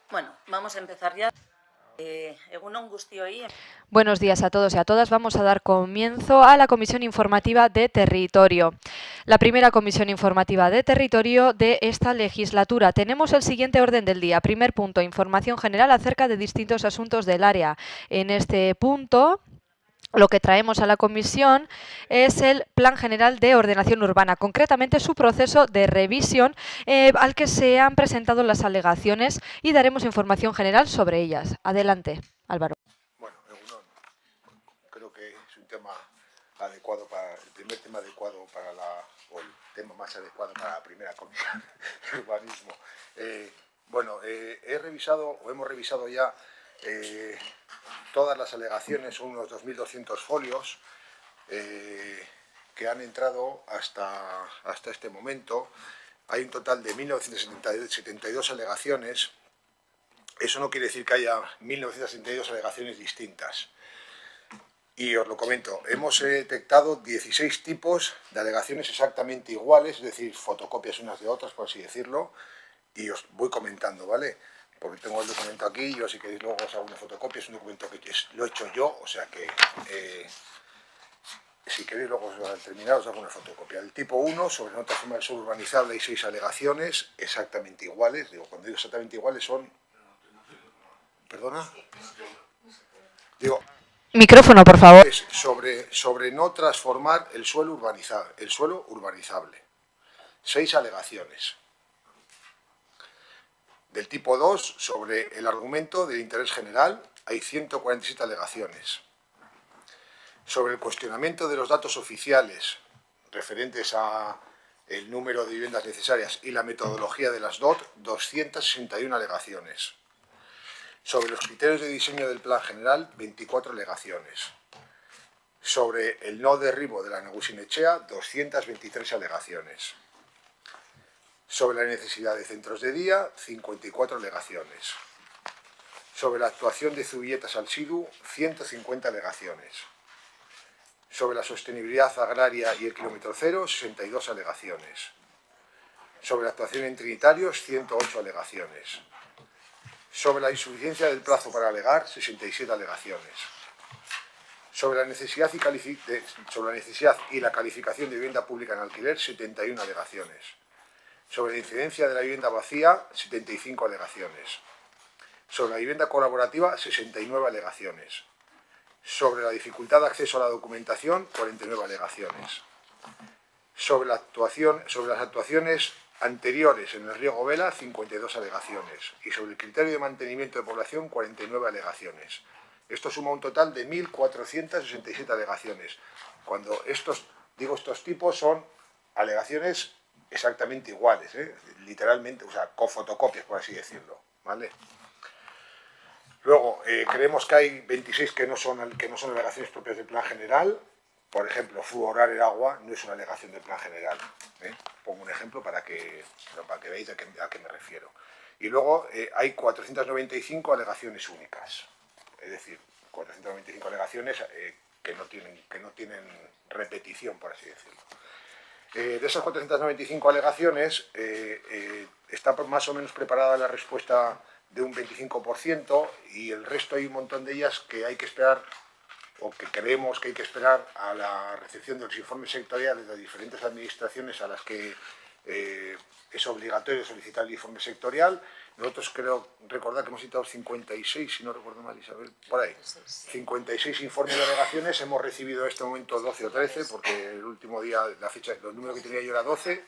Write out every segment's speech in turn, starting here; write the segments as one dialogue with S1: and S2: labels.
S1: Bueno, vamos a empezar ya. Egunon guztioi.
S2: Buenos días a todos y a todas. Vamos a dar comienzo a la Comisión Informativa de Territorio. La primera Comisión Informativa de Territorio de esta legislatura. Tenemos el siguiente orden del día. Primer punto, información general acerca de distintos asuntos del área. En este punto, lo que traemos a la comisión es el Plan General de Ordenación Urbana, concretamente su proceso de revisión al que se han presentado las alegaciones y daremos información general sobre ellas. Adelante, Álvaro.
S3: Bueno, creo que es un tema adecuado para el primer tema adecuado para o el tema más adecuado para la primera comisión de urbanismo. Hemos revisado ya todas las alegaciones, son unos 2.200 folios que han entrado hasta este momento. Hay un total de 1.972 alegaciones. Eso no quiere decir que haya 1.972 alegaciones distintas. Y os lo comento, hemos detectado 16 tipos de alegaciones exactamente iguales, es decir, fotocopias unas de otras, por así decirlo, y os voy comentando, ¿vale? Porque tengo el documento aquí, yo si queréis luego os hago una fotocopia, es un documento que lo he hecho yo, o sea que si queréis luego al terminar os hago una fotocopia. El tipo 1, sobre nota forma del suelo urbanizable, hay 6 alegaciones exactamente iguales, digo, cuando digo exactamente iguales son... ¿Perdona? Digo...
S2: Micrófono, por favor.
S3: Sobre no transformar el suelo urbanizable. 6 alegaciones. Del tipo 2, sobre el argumento del interés general, hay 147 alegaciones. Sobre el cuestionamiento de los datos oficiales referentes a el número de viviendas necesarias y la metodología de las DOT, 261 alegaciones. Sobre los criterios de diseño del plan general, 24 alegaciones. Sobre el no derribo de la Nagusinetxea, 223 alegaciones. Sobre la necesidad de centros de día, 54 alegaciones. Sobre la actuación de Zubieta Salsidu, 150 alegaciones. Sobre la sostenibilidad agraria y el kilómetro cero, 62 alegaciones. Sobre la actuación en Trinitarios, 108 alegaciones. Sobre la insuficiencia del plazo para alegar, 67 alegaciones. Sobre la necesidad y la calificación de vivienda pública en alquiler, 71 alegaciones. Sobre la incidencia de la vivienda vacía, 75 alegaciones. Sobre la vivienda colaborativa, 69 alegaciones. Sobre la dificultad de acceso a la documentación, 49 alegaciones. Sobre las actuaciones anteriores en el riego Vela, 52 alegaciones. Y sobre el criterio de mantenimiento de población, 49 alegaciones. Esto suma un total de 1.467 alegaciones. Cuando digo estos tipos, son alegaciones exactamente iguales, literalmente, o sea, con fotocopias, por así decirlo, ¿vale? Luego, creemos que hay 26 que no son alegaciones propias del plan general. Por ejemplo, fluorar el agua no es una alegación del plan general. Pongo un ejemplo para que veáis a qué me refiero. Y luego hay 495 alegaciones únicas. Es decir, 495 alegaciones que no tienen repetición, por así decirlo. De esas 495 alegaciones, está más o menos preparada la respuesta de un 25% y el resto hay un montón de ellas que hay que esperar o que creemos que hay que esperar a la recepción de los informes sectoriales de diferentes administraciones a las que es obligatorio solicitar el informe sectorial. Nosotros creo recordar que hemos citado 56, si no recuerdo mal, Isabel, por ahí. 56 informes de alegaciones, hemos recibido en este momento 12 o 13, porque el último día, la fecha, los números que tenía yo era 12.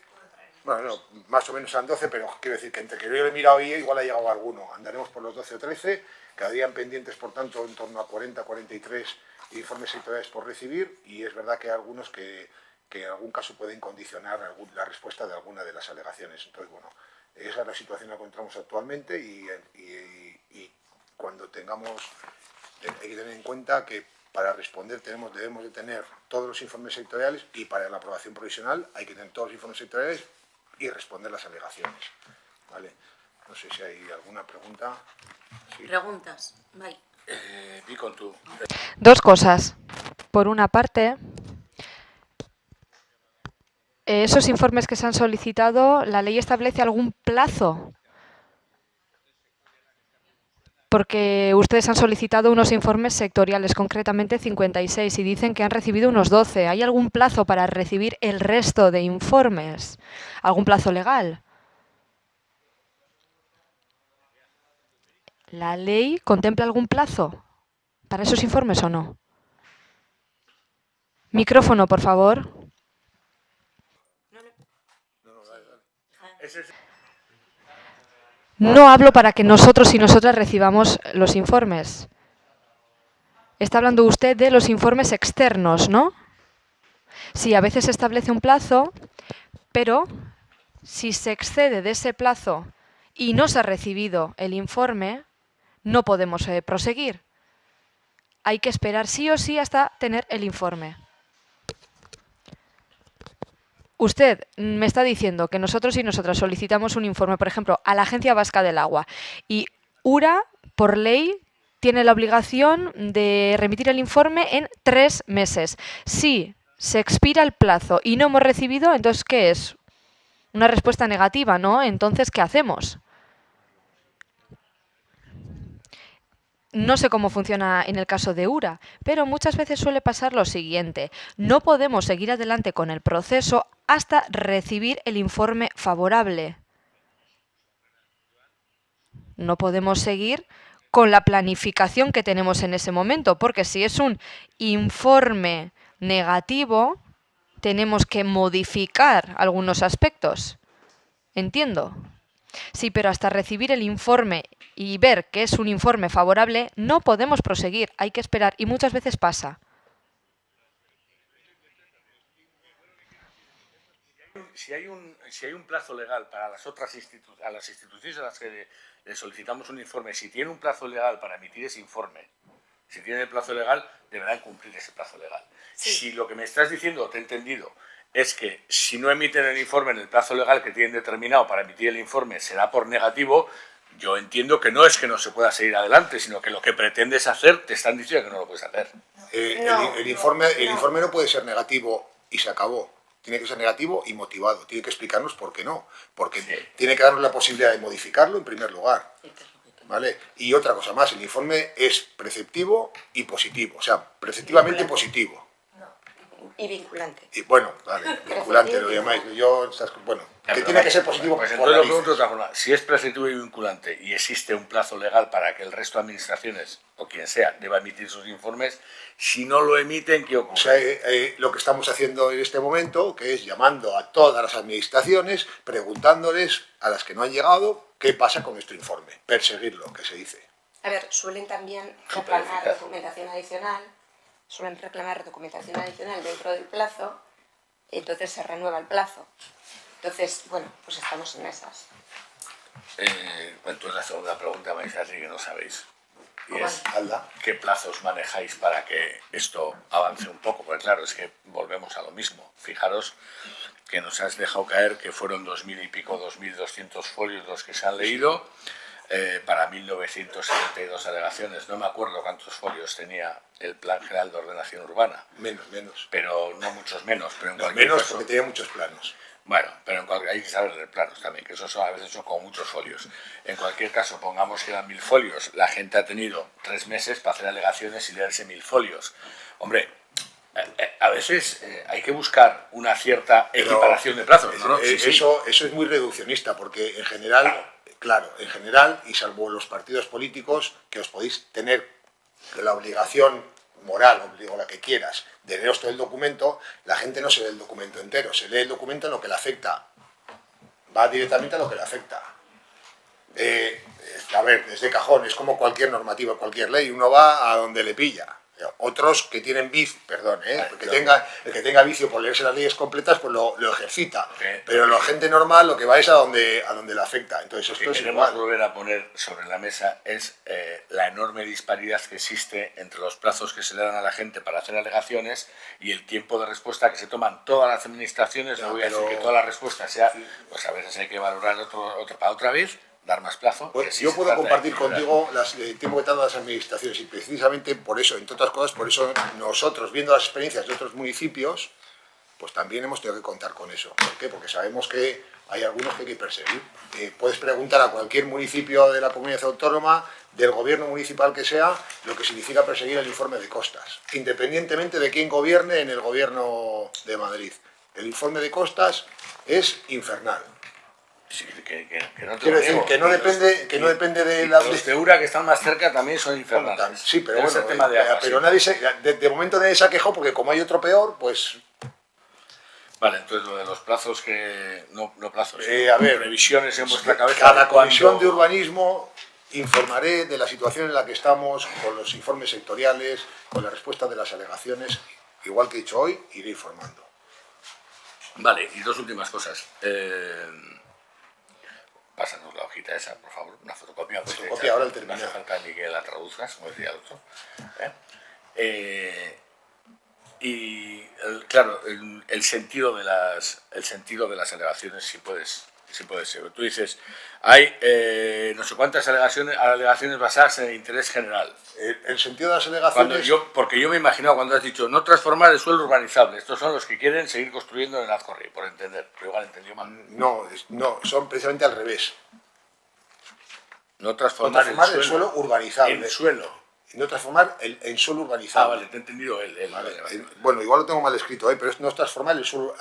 S3: Bueno, no, más o menos eran 12, pero quiero decir que entre que yo lo he mirado hoy, igual ha llegado alguno. Andaremos por los 12 o 13, quedarían pendientes, por tanto, en torno a 40, 43 informes sectoriales por recibir, y es verdad que hay algunos que en algún caso pueden condicionar la respuesta de alguna de las alegaciones. Entonces, bueno, esa es la situación en la que encontramos actualmente y cuando tengamos, hay que tener en cuenta que para responder debemos de tener todos los informes sectoriales y para la aprobación provisional hay que tener todos los informes sectoriales y responder las alegaciones. ¿Vale? No sé si hay alguna pregunta. ¿Sí?
S1: Preguntas. Bye.
S3: Vi con tú.
S2: Dos cosas. Por una parte, esos informes que se han solicitado, ¿la ley establece algún plazo Porque ustedes han solicitado unos informes sectoriales, concretamente 56, y dicen que han recibido unos 12. ¿Hay algún plazo para recibir el resto de informes? ¿Algún plazo legal? ¿La ley contempla algún plazo para esos informes o no? Micrófono, por favor. No hablo para que nosotros y nosotras recibamos los informes. Está hablando usted de los informes externos, ¿no? Sí, a veces se establece un plazo, pero si se excede de ese plazo y no se ha recibido el informe, no podemos proseguir. Hay que esperar sí o sí hasta tener el informe. Usted me está diciendo que nosotros y nosotras solicitamos un informe, por ejemplo, a la Agencia Vasca del Agua, y URA, por ley, tiene la obligación de remitir el informe en 3 meses. Si se expira el plazo y no hemos recibido, entonces, ¿qué es? Una respuesta negativa, ¿no? Entonces, ¿qué hacemos? No sé cómo funciona en el caso de URA, pero muchas veces suele pasar lo siguiente. No podemos seguir adelante con el proceso hasta recibir el informe favorable. No podemos seguir con la planificación que tenemos en ese momento, porque si es un informe negativo, tenemos que modificar algunos aspectos. ¿Entiendo? Sí, pero hasta recibir el informe y ver que es un informe favorable, no podemos proseguir, hay que esperar, y muchas veces pasa.
S4: Si hay un plazo legal para las otras instituciones a las que le solicitamos un informe, si tiene un plazo legal para emitir ese informe, si tiene el plazo legal, deberán cumplir ese plazo legal. Sí. Si lo que me estás diciendo, te he entendido, es que si no emiten el informe en el plazo legal que tienen determinado para emitir el informe será por negativo, yo entiendo que no es que no se pueda seguir adelante, sino que lo que pretendes hacer te están diciendo que no lo puedes hacer.
S3: El informe no puede ser negativo y se acabó. Tiene que ser negativo y motivado. Tiene que explicarnos por qué no. Porque sí, tiene que darnos la posibilidad de modificarlo en primer lugar. ¿Vale? Y otra cosa más, el informe es preceptivo y positivo. O sea, preceptivamente positivo.
S5: Y vinculante.
S3: Y bueno, vale, vinculante lo llamáis. Bueno, que tiene que ser positivo.
S4: Pues entonces lo pregunto de otra forma. Si es preceptivo y vinculante y existe un plazo legal para que el resto de administraciones, o quien sea, deba emitir sus informes, si no lo emiten, ¿qué ocurre?
S3: O sea, lo que estamos haciendo en este momento, que es llamando a todas las administraciones, preguntándoles a las que no han llegado, ¿qué pasa con nuestro informe? Perseguirlo, que se dice.
S5: A ver, suelen también reclamar documentación adicional. Suelen reclamar documentación adicional dentro del plazo, y entonces se renueva el plazo. Entonces, bueno, pues estamos en esas.
S4: Entonces la segunda pregunta me dice así que no sabéis. Y es,
S3: Alda,
S4: ¿qué plazos manejáis para que esto avance un poco? Porque claro, es que volvemos a lo mismo. Fijaros que nos has dejado caer que fueron 2.000 y pico, 2.200 folios los que se han leído, para 1.972 alegaciones. No me acuerdo cuántos folios tenía el Plan General de Ordenación Urbana.
S3: Menos.
S4: Pero no muchos menos. Pero en
S3: No,
S4: cualquier
S3: menos
S4: caso,
S3: porque tenía muchos planos.
S4: bueno, pero hay que saber de planos también, que esos a veces son como muchos folios. En cualquier caso, pongamos que eran 1.000 folios. La gente ha tenido 3 meses para hacer alegaciones y leerse 1.000 folios. Hombre, a veces hay que buscar una cierta equiparación de plazos, ¿no? Sí.
S3: Eso es muy reduccionista, porque en general, en general, y salvo los partidos políticos, que os podéis tener la obligación moral, o la que quieras, de leeros todo el documento, la gente no se lee el documento entero, se lee el documento en lo que le afecta, va directamente a lo que le afecta. A ver, desde cajón, es como cualquier normativa, cualquier ley, uno va a donde le pilla. Otros que tienen vicio, el que tenga vicio por leerse las leyes completas, pues lo ejercita. Pero la gente normal lo que va es a donde le afecta. Entonces esto es
S4: queremos
S3: igual.
S4: volver a poner sobre la mesa es la enorme disparidad que existe entre los plazos que se le dan a la gente para hacer alegaciones y el tiempo de respuesta que se toman todas las administraciones. No voy a decir que toda la respuesta sea, pues a veces hay que valorar otra vez, dar más plazo.
S3: Pues yo puedo compartir contigo el tiempo que tardan las administraciones, y precisamente por eso, entre otras cosas, por eso nosotros, viendo las experiencias de otros municipios, pues también hemos tenido que contar con eso. ¿Por qué? Porque sabemos que hay algunos que hay que perseguir. Puedes preguntar a cualquier municipio de la comunidad autónoma, del gobierno municipal que sea, lo que significa perseguir el informe de costas, independientemente de quién gobierne en el gobierno de Madrid. El informe de costas es infernal.
S4: Sí, que no te
S3: Quiero
S4: lo
S3: decir,
S4: niego.
S3: que no depende de la...
S4: Los de Ura que están más cerca también son infernales.
S3: Sí, pero
S4: Es
S3: bueno,
S4: el tema de agua,
S3: pero
S4: sí.
S3: nadie de momento nadie se ha quejado porque como hay otro peor, pues...
S4: Vale, entonces lo de los plazos que... No plazos,
S3: a ver,
S4: previsiones en vuestra cabeza.
S3: cada
S4: de cuándo-
S3: comisión de urbanismo informaré de la situación en la que estamos, con los informes sectoriales, con la respuesta de las alegaciones, igual que he dicho hoy, iré informando.
S4: Vale, y dos últimas cosas. Pásanos la hojita esa, por favor, una fotocopia. pues,
S3: Fotocopia, ahora al
S4: No
S3: terminar.
S4: hace falta ni que la traduzcas, como decía el otro. Y claro, el sentido de las alegaciones, si puedes ser. Tú dices, hay no sé cuántas alegaciones basadas en el interés general.
S3: El sentido de las alegaciones...
S4: Porque yo me he imaginado cuando has dicho no transformar el suelo urbanizable. Estos son los que quieren seguir construyendo en el Azcorri, por entender. Pero igual entendió mal.
S3: No, son precisamente al revés.
S4: No
S3: No
S4: transformar,
S3: transformar el suelo urbanizable.
S4: en suelo.
S3: No transformar en suelo
S4: Ah,
S3: urbanizable.
S4: vale, te he entendido él.
S3: Vale,
S4: Vale.
S3: bueno, igual lo tengo mal escrito, pero no es transformar al suelo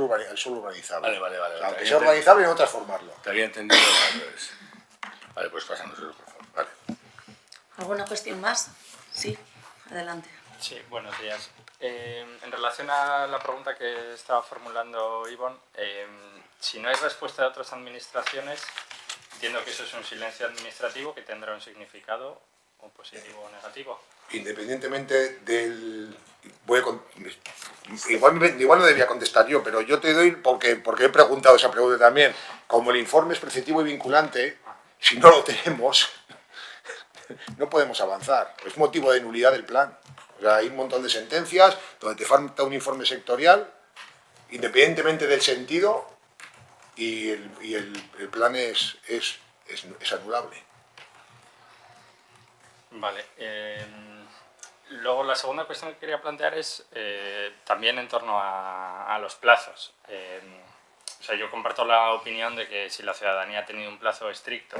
S3: urbanizable.
S4: Vale.
S3: Aunque sea urbanizable, no transformarlo.
S4: Te había entendido al revés. Vale, pues pásanos eso, por favor. Vale.
S1: ¿Alguna cuestión más? Sí, adelante.
S6: Sí, buenos días. En relación a la pregunta que estaba formulando Ivonne, si no hay respuesta de otras administraciones, entiendo que eso es un silencio administrativo que tendrá un significado o positivo o negativo.
S3: Independientemente del... Igual no debía contestar yo, pero yo te doy porque he preguntado esa pregunta también. Como el informe es preceptivo y vinculante, si no lo tenemos, no podemos avanzar. Es motivo de nulidad del plan. O sea, hay un montón de sentencias donde te falta un informe sectorial, independientemente del sentido, y el plan es anulable.
S6: Vale. Luego la segunda cuestión que quería plantear es también en torno a los plazos. O sea, yo comparto la opinión de que si la ciudadanía ha tenido un plazo estricto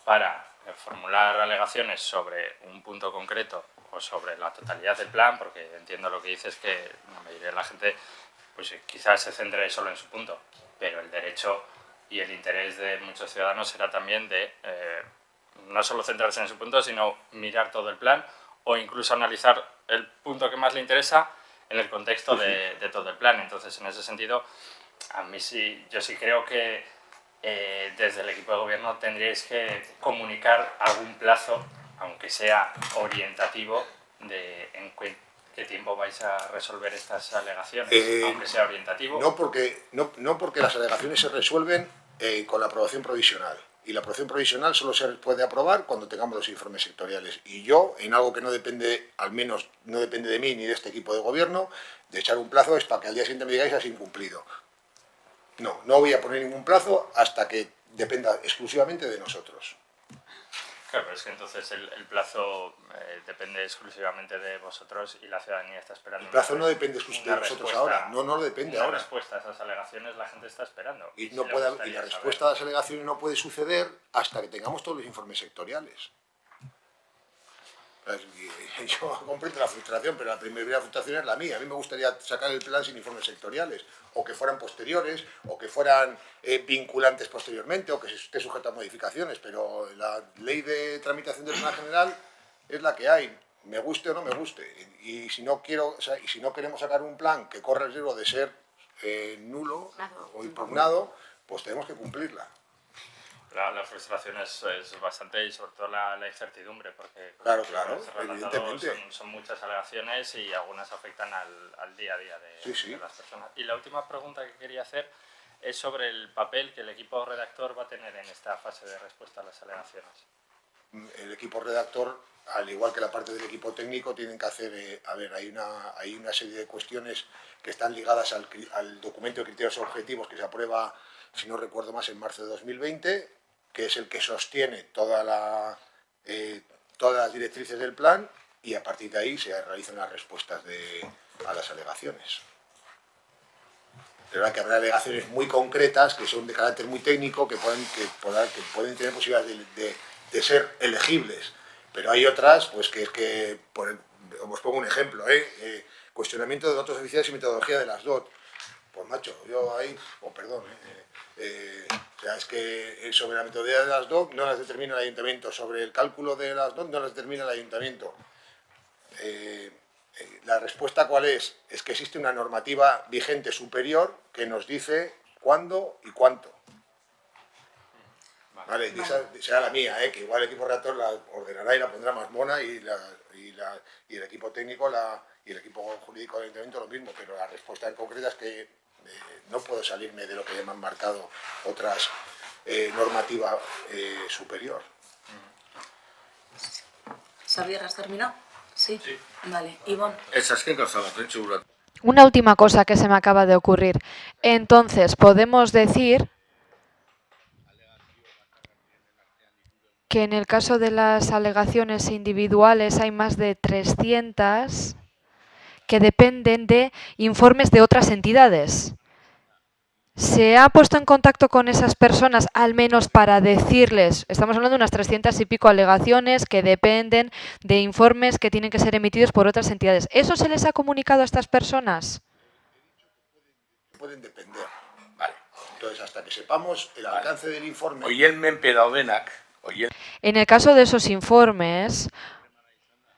S6: para formular alegaciones sobre un punto concreto o sobre la totalidad del plan, porque entiendo lo que dices, que la mayoría de la gente pues quizás se centre solo en su punto, pero el derecho y el interés de muchos ciudadanos será también de no solo centrarse en su punto, sino mirar todo el plan o incluso analizar el punto que más le interesa en el contexto de todo el plan. Entonces, en ese sentido, a mí sí, yo sí creo que desde el equipo de gobierno tendríais que comunicar algún plazo, aunque sea orientativo, de en qué tiempo vais a resolver estas alegaciones, aunque sea orientativo.
S3: No porque las alegaciones se resuelven con la aprobación provisional. Y la aprobación provisional solo se puede aprobar cuando tengamos los informes sectoriales. Y yo, en algo que no depende, al menos no depende de mí ni de este equipo de gobierno, de echar un plazo es para que al día siguiente me digáis has incumplido. No voy a poner ningún plazo hasta que dependa exclusivamente de nosotros.
S6: Claro, pero es que entonces el plazo depende exclusivamente de vosotros y la ciudadanía está esperando.
S3: El plazo no depende exclusivamente de nosotros ahora. No lo depende ahora.
S6: La respuesta a esas alegaciones la gente está esperando.
S3: Y
S6: la
S3: respuesta a las alegaciones no puede suceder hasta que tengamos todos los informes sectoriales. Yo comprendo la frustración, pero la primera frustración es la mía. A mí me gustaría sacar el plan sin informes sectoriales, o que fueran posteriores, o que fueran vinculantes posteriormente, o que esté sujeto a modificaciones, pero la ley de tramitación del plan general es la que hay, me guste o no me guste. Y si no queremos sacar un plan que corre el riesgo de ser nulo o impugnado, pues tenemos que cumplirla.
S6: La frustración es bastante, y sobre todo la incertidumbre, porque
S3: Claro,
S6: evidentemente son muchas alegaciones y algunas afectan al día a día de las personas. Y la última pregunta que quería hacer es sobre el papel que el equipo redactor va a tener en esta fase de respuesta a las alegaciones.
S3: El equipo redactor, al igual que la parte del equipo técnico, tienen que hacer, hay una serie de cuestiones que están ligadas al documento de criterios objetivos que se aprueba, si no recuerdo más, en marzo de 2020, que es el que sostiene todas las directrices del plan, y a partir de ahí se realizan las respuestas a las alegaciones. De verdad que habrá alegaciones muy concretas, que son de carácter muy técnico, que pueden tener posibilidades de ser elegibles. Pero hay otras, pues que es que, os pongo un ejemplo, cuestionamiento de datos oficiales y metodología de las DOT. Pues macho, yo ahí, perdón, o sea, es que sobre la metodología de las DOT no las determina el ayuntamiento, sobre el cálculo de las DOT no las determina el ayuntamiento. La respuesta ¿cuál es? Es que existe una normativa vigente superior que nos dice cuándo y cuánto. Vale, esa será la mía, que igual el equipo redactor la ordenará y la pondrá más mona y el equipo técnico y el equipo jurídico del ayuntamiento lo mismo, pero la respuesta en concreta es que no puedo salirme de lo que me han marcado otras normativa superior.
S1: Xavier, ¿has terminado? Sí. Vale, Ivonne.
S4: Esas que causaban seguro.
S2: Una última cosa que se me acaba de ocurrir. Entonces, podemos decir que en el caso de las alegaciones individuales hay más de 300 que dependen de informes de otras entidades. ¿Se ha puesto en contacto con esas personas, al menos para decirles, estamos hablando de unas 300 y pico alegaciones que dependen de informes que tienen que ser emitidos por otras entidades? ¿Eso se les ha comunicado a estas personas?
S3: Pueden depender. Vale. Entonces, hasta que sepamos el alcance del informe...
S4: Oielmen pedaudenak,
S2: En el caso de esos informes,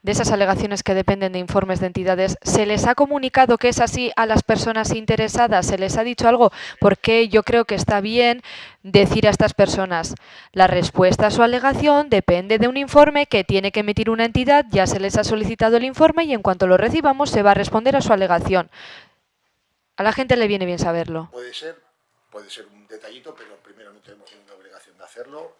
S2: de esas alegaciones que dependen de informes de entidades, ¿se les ha comunicado que es así a las personas interesadas? ¿Se les ha dicho algo? Porque yo creo que está bien decir a estas personas, la respuesta a su alegación depende de un informe que tiene que emitir una entidad, ya se les ha solicitado el informe y en cuanto lo recibamos se va a responder a su alegación. A la gente le viene bien saberlo.
S3: Puede ser un detallito, pero primero no tenemos ninguna obligación de hacerlo.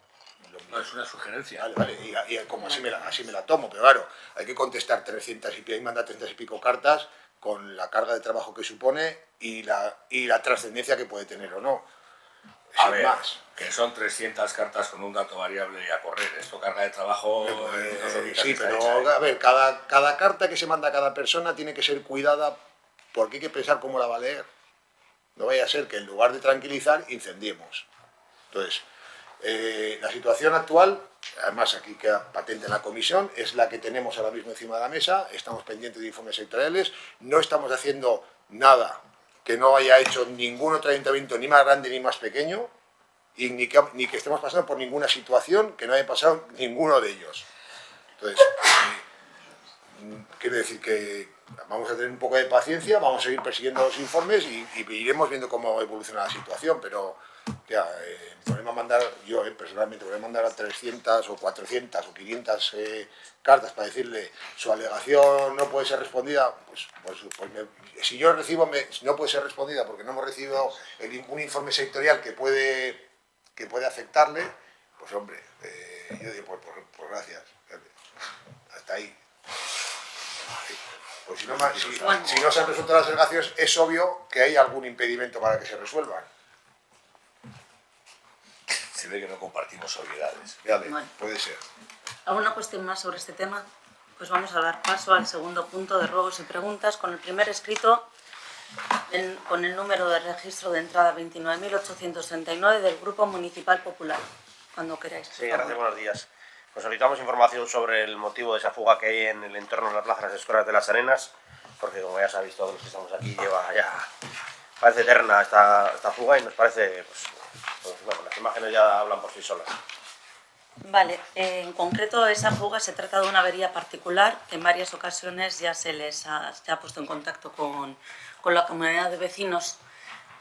S4: no es una sugerencia.
S3: Vale, y como así me la tomo, pero claro, hay que contestar 300 y pico, hay que mandar 300 y pico cartas con la carga de trabajo que supone y la trascendencia que puede tener o no.
S4: A ver, que son 300 cartas con un dato variable y a correr. Esto carga de trabajo...
S3: sí, pero a ver, cada carta que se manda a cada persona tiene que ser cuidada porque hay que pensar cómo la va a leer. No vaya a ser que en lugar de tranquilizar, incendiemos. Entonces, la situación actual, además aquí queda patente en la comisión, es la que tenemos ahora mismo encima de la mesa. Estamos pendientes de informes sectoriales, no estamos haciendo nada que no haya hecho ningún otro ayuntamiento, ni más grande ni más pequeño, y ni que estemos pasando por ninguna situación que no haya pasado ninguno de ellos. Entonces, quiero decir que vamos a tener un poco de paciencia, vamos a seguir persiguiendo los informes y iremos viendo cómo evoluciona la situación, pero ya, podemos mandar, yo personalmente voy a mandar a 300 o 400 o 500 cartas para decirle su alegación no puede ser respondida, si yo recibo, no puede ser respondida porque no hemos recibido un informe sectorial que puede afectarle, pues hombre, yo digo, pues gracias, hasta ahí. Pues si no se han resuelto las alegaciones, es obvio que hay algún impedimento para que se resuelvan.
S4: Se ve que no compartimos obviedades.
S1: Bueno.
S3: Puede ser.
S1: ¿Alguna cuestión más sobre este tema? Pues vamos a dar paso al segundo punto de ruegos y preguntas con el primer escrito con el número de registro de entrada 29.839 del Grupo Municipal Popular. Cuando queráis.
S7: Sí, gracias, buenos días. Pues solicitamos información sobre el motivo de esa fuga que hay en el entorno de la Plaza de las Escuelas de las Arenas, porque como ya se ha visto, todos los que estamos aquí, parece eterna esta fuga y nos parece, bueno, las imágenes ya hablan por sí solas.
S1: Vale, en concreto esa fuga se trata de una avería particular que en varias ocasiones ya se ha puesto en contacto con la comunidad de vecinos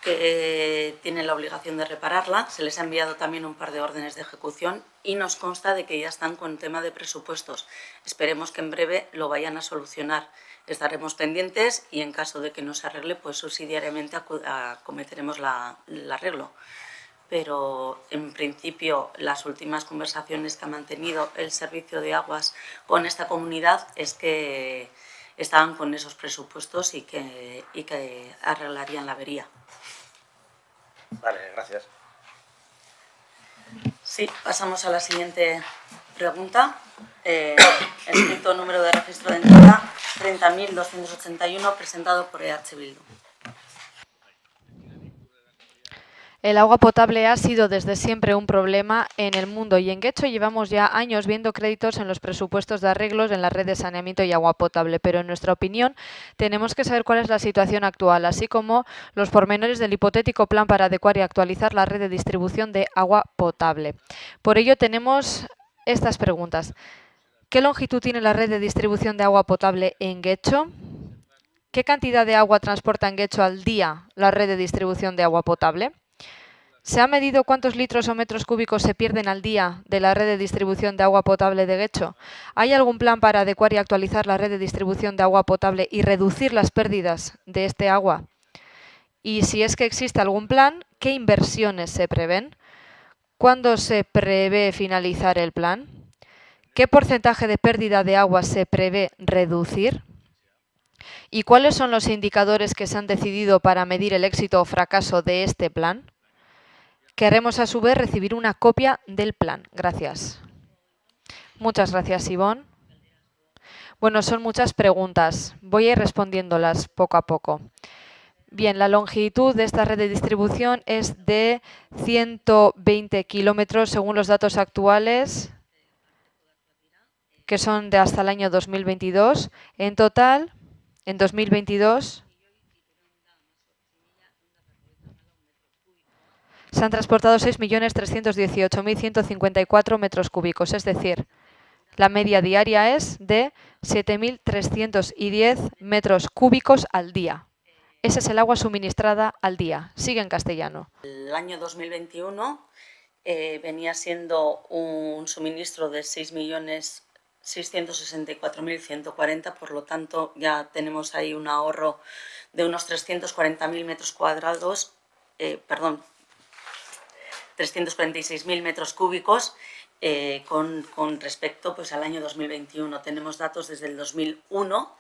S1: que tienen la obligación de repararla. Se les ha enviado también un par de órdenes de ejecución y nos consta de que ya están con tema de presupuestos. Esperemos que en breve lo vayan a solucionar. Estaremos pendientes y en caso de que no se arregle, pues subsidiariamente acometeremos el arreglo. Pero en principio las últimas conversaciones que ha mantenido el Servicio de Aguas con esta comunidad es que estaban con esos presupuestos y que arreglarían la avería.
S7: Vale, gracias.
S1: Sí, pasamos a la siguiente pregunta. Escrito número de registro de entrada 30.281 presentado por EH Bildu.
S2: El agua potable ha sido desde siempre un problema en el mundo y en Guecho llevamos ya años viendo créditos en los presupuestos de arreglos en la red de saneamiento y agua potable, pero en nuestra opinión tenemos que saber cuál es la situación actual, así como los pormenores del hipotético plan para adecuar y actualizar la red de distribución de agua potable. Por ello tenemos estas preguntas. ¿Qué longitud tiene la red de distribución de agua potable en Guecho? ¿Qué cantidad de agua transporta en Guecho al día la red de distribución de agua potable? ¿Se ha medido cuántos litros o metros cúbicos se pierden al día de la red de distribución de agua potable de Guecho? ¿Hay algún plan para adecuar y actualizar la red de distribución de agua potable y reducir las pérdidas de este agua? Y si es que existe algún plan, ¿qué inversiones se prevén? ¿Cuándo se prevé finalizar el plan? ¿Qué porcentaje de pérdida de agua se prevé reducir? ¿Y cuáles son los indicadores que se han decidido para medir el éxito o fracaso de este plan? Queremos a su vez recibir una copia del plan. Gracias. Muchas gracias, Ivonne. Bueno, son muchas preguntas. Voy a ir respondiéndolas poco a poco. Bien, la longitud de esta red de distribución es de 120 kilómetros según los datos actuales, que son de hasta el año 2022. En total, en 2022, se han transportado 6.318.154 metros cúbicos, es decir, la media diaria es de 7.310 metros cúbicos al día. Ese es el agua suministrada al día. Sigue en castellano.
S1: El año 2021 venía siendo un suministro de 6.664.140, por lo tanto ya tenemos ahí un ahorro de unos 340.000 metros cuadrados, 346.000 metros cúbicos con respecto pues, al año 2021. Tenemos datos desde el 2001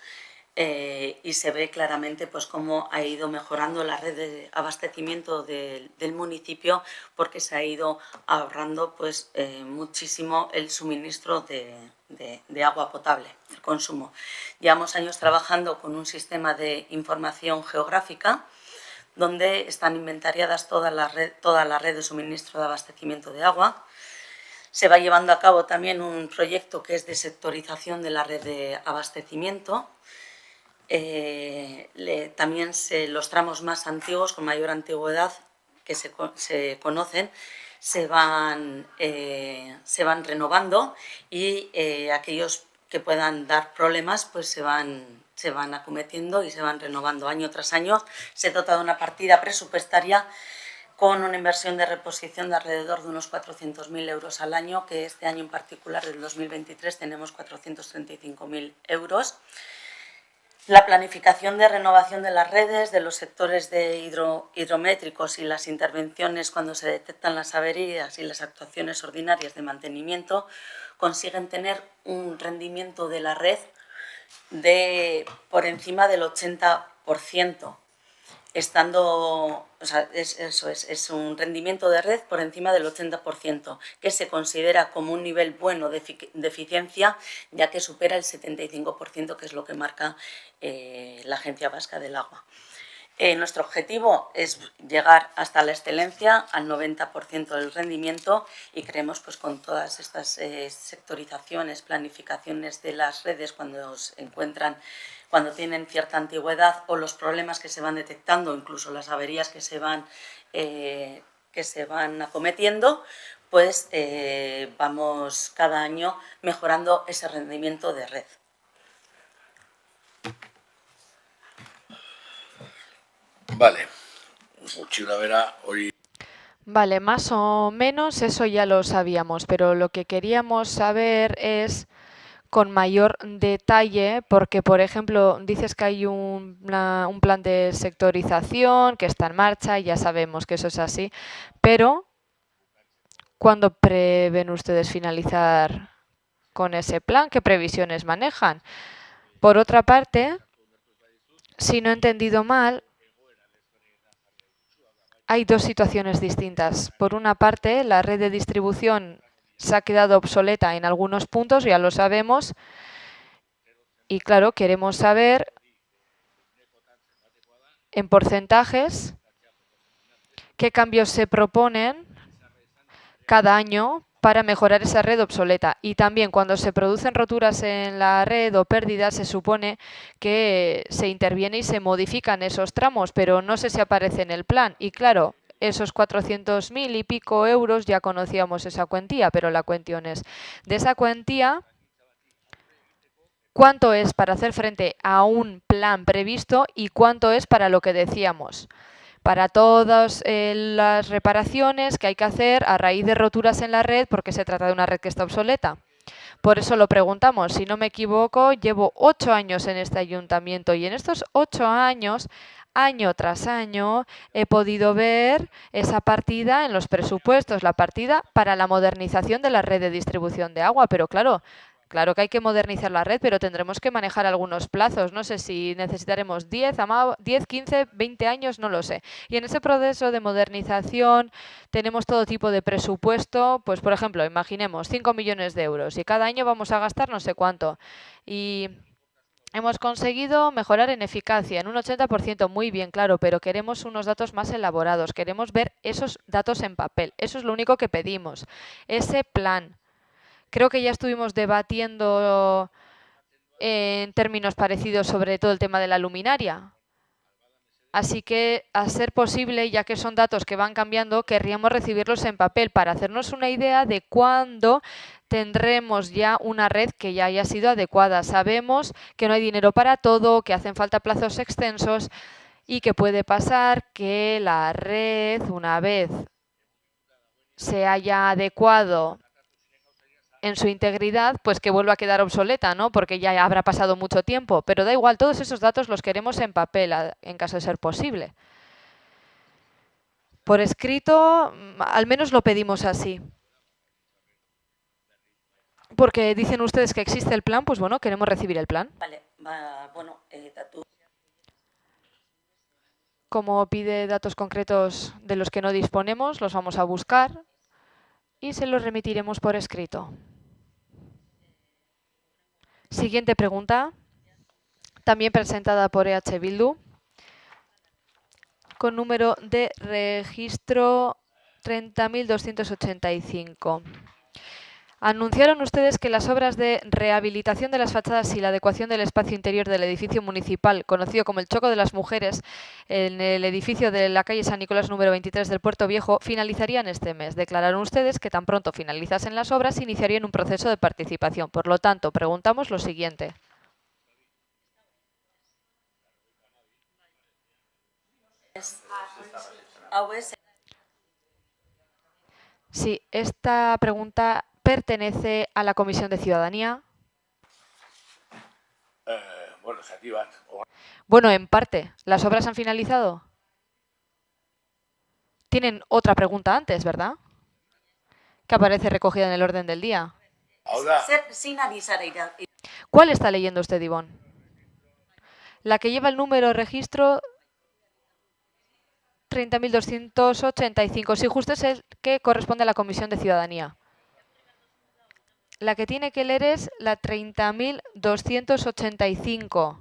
S1: y se ve claramente pues, cómo ha ido mejorando la red de abastecimiento del municipio, porque se ha ido ahorrando pues, muchísimo el suministro de agua potable, el consumo. Llevamos años trabajando con un sistema de información geográfica donde están inventariadas toda la red de suministro de abastecimiento de agua. Se va llevando a cabo también un proyecto que es de sectorización de la red de abastecimiento. También los tramos más antiguos, con mayor antigüedad, que se conocen, se van renovando y aquellos que puedan dar problemas pues se van acometiendo y se van renovando año tras año. Se dota de una partida presupuestaria con una inversión de reposición de alrededor de unos 400.000 euros al año, que este año en particular, del 2023, tenemos 435.000 euros. La planificación de renovación de las redes, de los sectores de hidrométricos y las intervenciones cuando se detectan las averías y las actuaciones ordinarias de mantenimiento consiguen tener un rendimiento de la red por encima del 80%, es un rendimiento de red por encima del 80%, que se considera como un nivel bueno de eficiencia, ya que supera el 75%, que es lo que marca la Agencia Vasca del Agua. Nuestro objetivo es llegar hasta la excelencia, al 90% del rendimiento, y creemos pues, con todas estas sectorizaciones, planificaciones de las redes cuando tienen cierta antigüedad, o los problemas que se van detectando, incluso las averías que se van acometiendo, pues vamos cada año mejorando ese rendimiento de red.
S4: Vale, hoy.
S2: Vale, más o menos eso ya lo sabíamos, pero lo que queríamos saber es con mayor detalle, porque por ejemplo dices que hay un plan de sectorización que está en marcha y ya sabemos que eso es así, pero ¿cuándo prevén ustedes finalizar con ese plan? ¿Qué previsiones manejan? Por otra parte, si no he entendido mal, hay dos situaciones distintas. Por una parte, la red de distribución se ha quedado obsoleta en algunos puntos, ya lo sabemos, y claro, queremos saber en porcentajes qué cambios se proponen cada año para mejorar esa red obsoleta. Y también cuando se producen roturas en la red o pérdidas, se supone que se interviene y se modifican esos tramos, pero no sé si aparece en el plan. Y claro, esos 400.000 y pico euros ya conocíamos esa cuantía, pero la cuestión es, de esa cuantía, ¿cuánto es para hacer frente a un plan previsto y cuánto es para lo que decíamos? Para todas las reparaciones que hay que hacer a raíz de roturas en la red, porque se trata de una red que está obsoleta. Por eso lo preguntamos. Si no me equivoco, llevo 8 años en este ayuntamiento y en estos 8 años, año tras año, he podido ver esa partida en los presupuestos, la partida para la modernización de la red de distribución de agua. Pero claro que hay que modernizar la red, pero tendremos que manejar algunos plazos. No sé si necesitaremos 10, 15, 20 años, no lo sé. Y en ese proceso de modernización tenemos todo tipo de presupuesto. Pues, por ejemplo, imaginemos 5 millones de euros y cada año vamos a gastar no sé cuánto. Y hemos conseguido mejorar en eficacia en un 80%, muy bien, claro, pero queremos unos datos más elaborados. Queremos ver esos datos en papel. Eso es lo único que pedimos. Ese plan. Creo que ya estuvimos debatiendo en términos parecidos sobre todo el tema de la luminaria. Así que, a ser posible, ya que son datos que van cambiando, querríamos recibirlos en papel para hacernos una idea de cuándo tendremos ya una red que ya haya sido adecuada. Sabemos que no hay dinero para todo, que hacen falta plazos extensos y que puede pasar que la red, una vez se haya adecuado en su integridad, pues que vuelva a quedar obsoleta, ¿no? Porque ya habrá pasado mucho tiempo. Pero da igual, todos esos datos los queremos en papel, en caso de ser posible. Por escrito, al menos lo pedimos así. Porque dicen ustedes que existe el plan, pues bueno, queremos recibir el plan.
S1: Vale, bueno, datu.
S2: Como pide datos concretos de los que no disponemos, los vamos a buscar y se los remitiremos por escrito. Siguiente pregunta, también presentada por EH Bildu, con número de registro 30.285. Anunciaron ustedes que las obras de rehabilitación de las fachadas y la adecuación del espacio interior del edificio municipal, conocido como el Choco de las Mujeres, en el edificio de la calle San Nicolás número 23 del Puerto Viejo, finalizarían este mes. Declararon ustedes que tan pronto finalizasen las obras, iniciarían un proceso de participación. Por lo tanto, preguntamos lo siguiente. Sí, esta pregunta pertenece a la Comisión de Ciudadanía.
S4: Bueno, se activan.
S2: Bueno, en parte. ¿Las obras han finalizado? Tienen otra pregunta antes, ¿verdad? Que aparece recogida en el orden del día.
S4: Ahora,
S1: Sin avisar.
S2: ¿Cuál está leyendo usted, Ivonne? La que lleva el número registro 30.285. Sí, justo es el que corresponde a la Comisión de Ciudadanía. La que tiene que leer es la 30.285.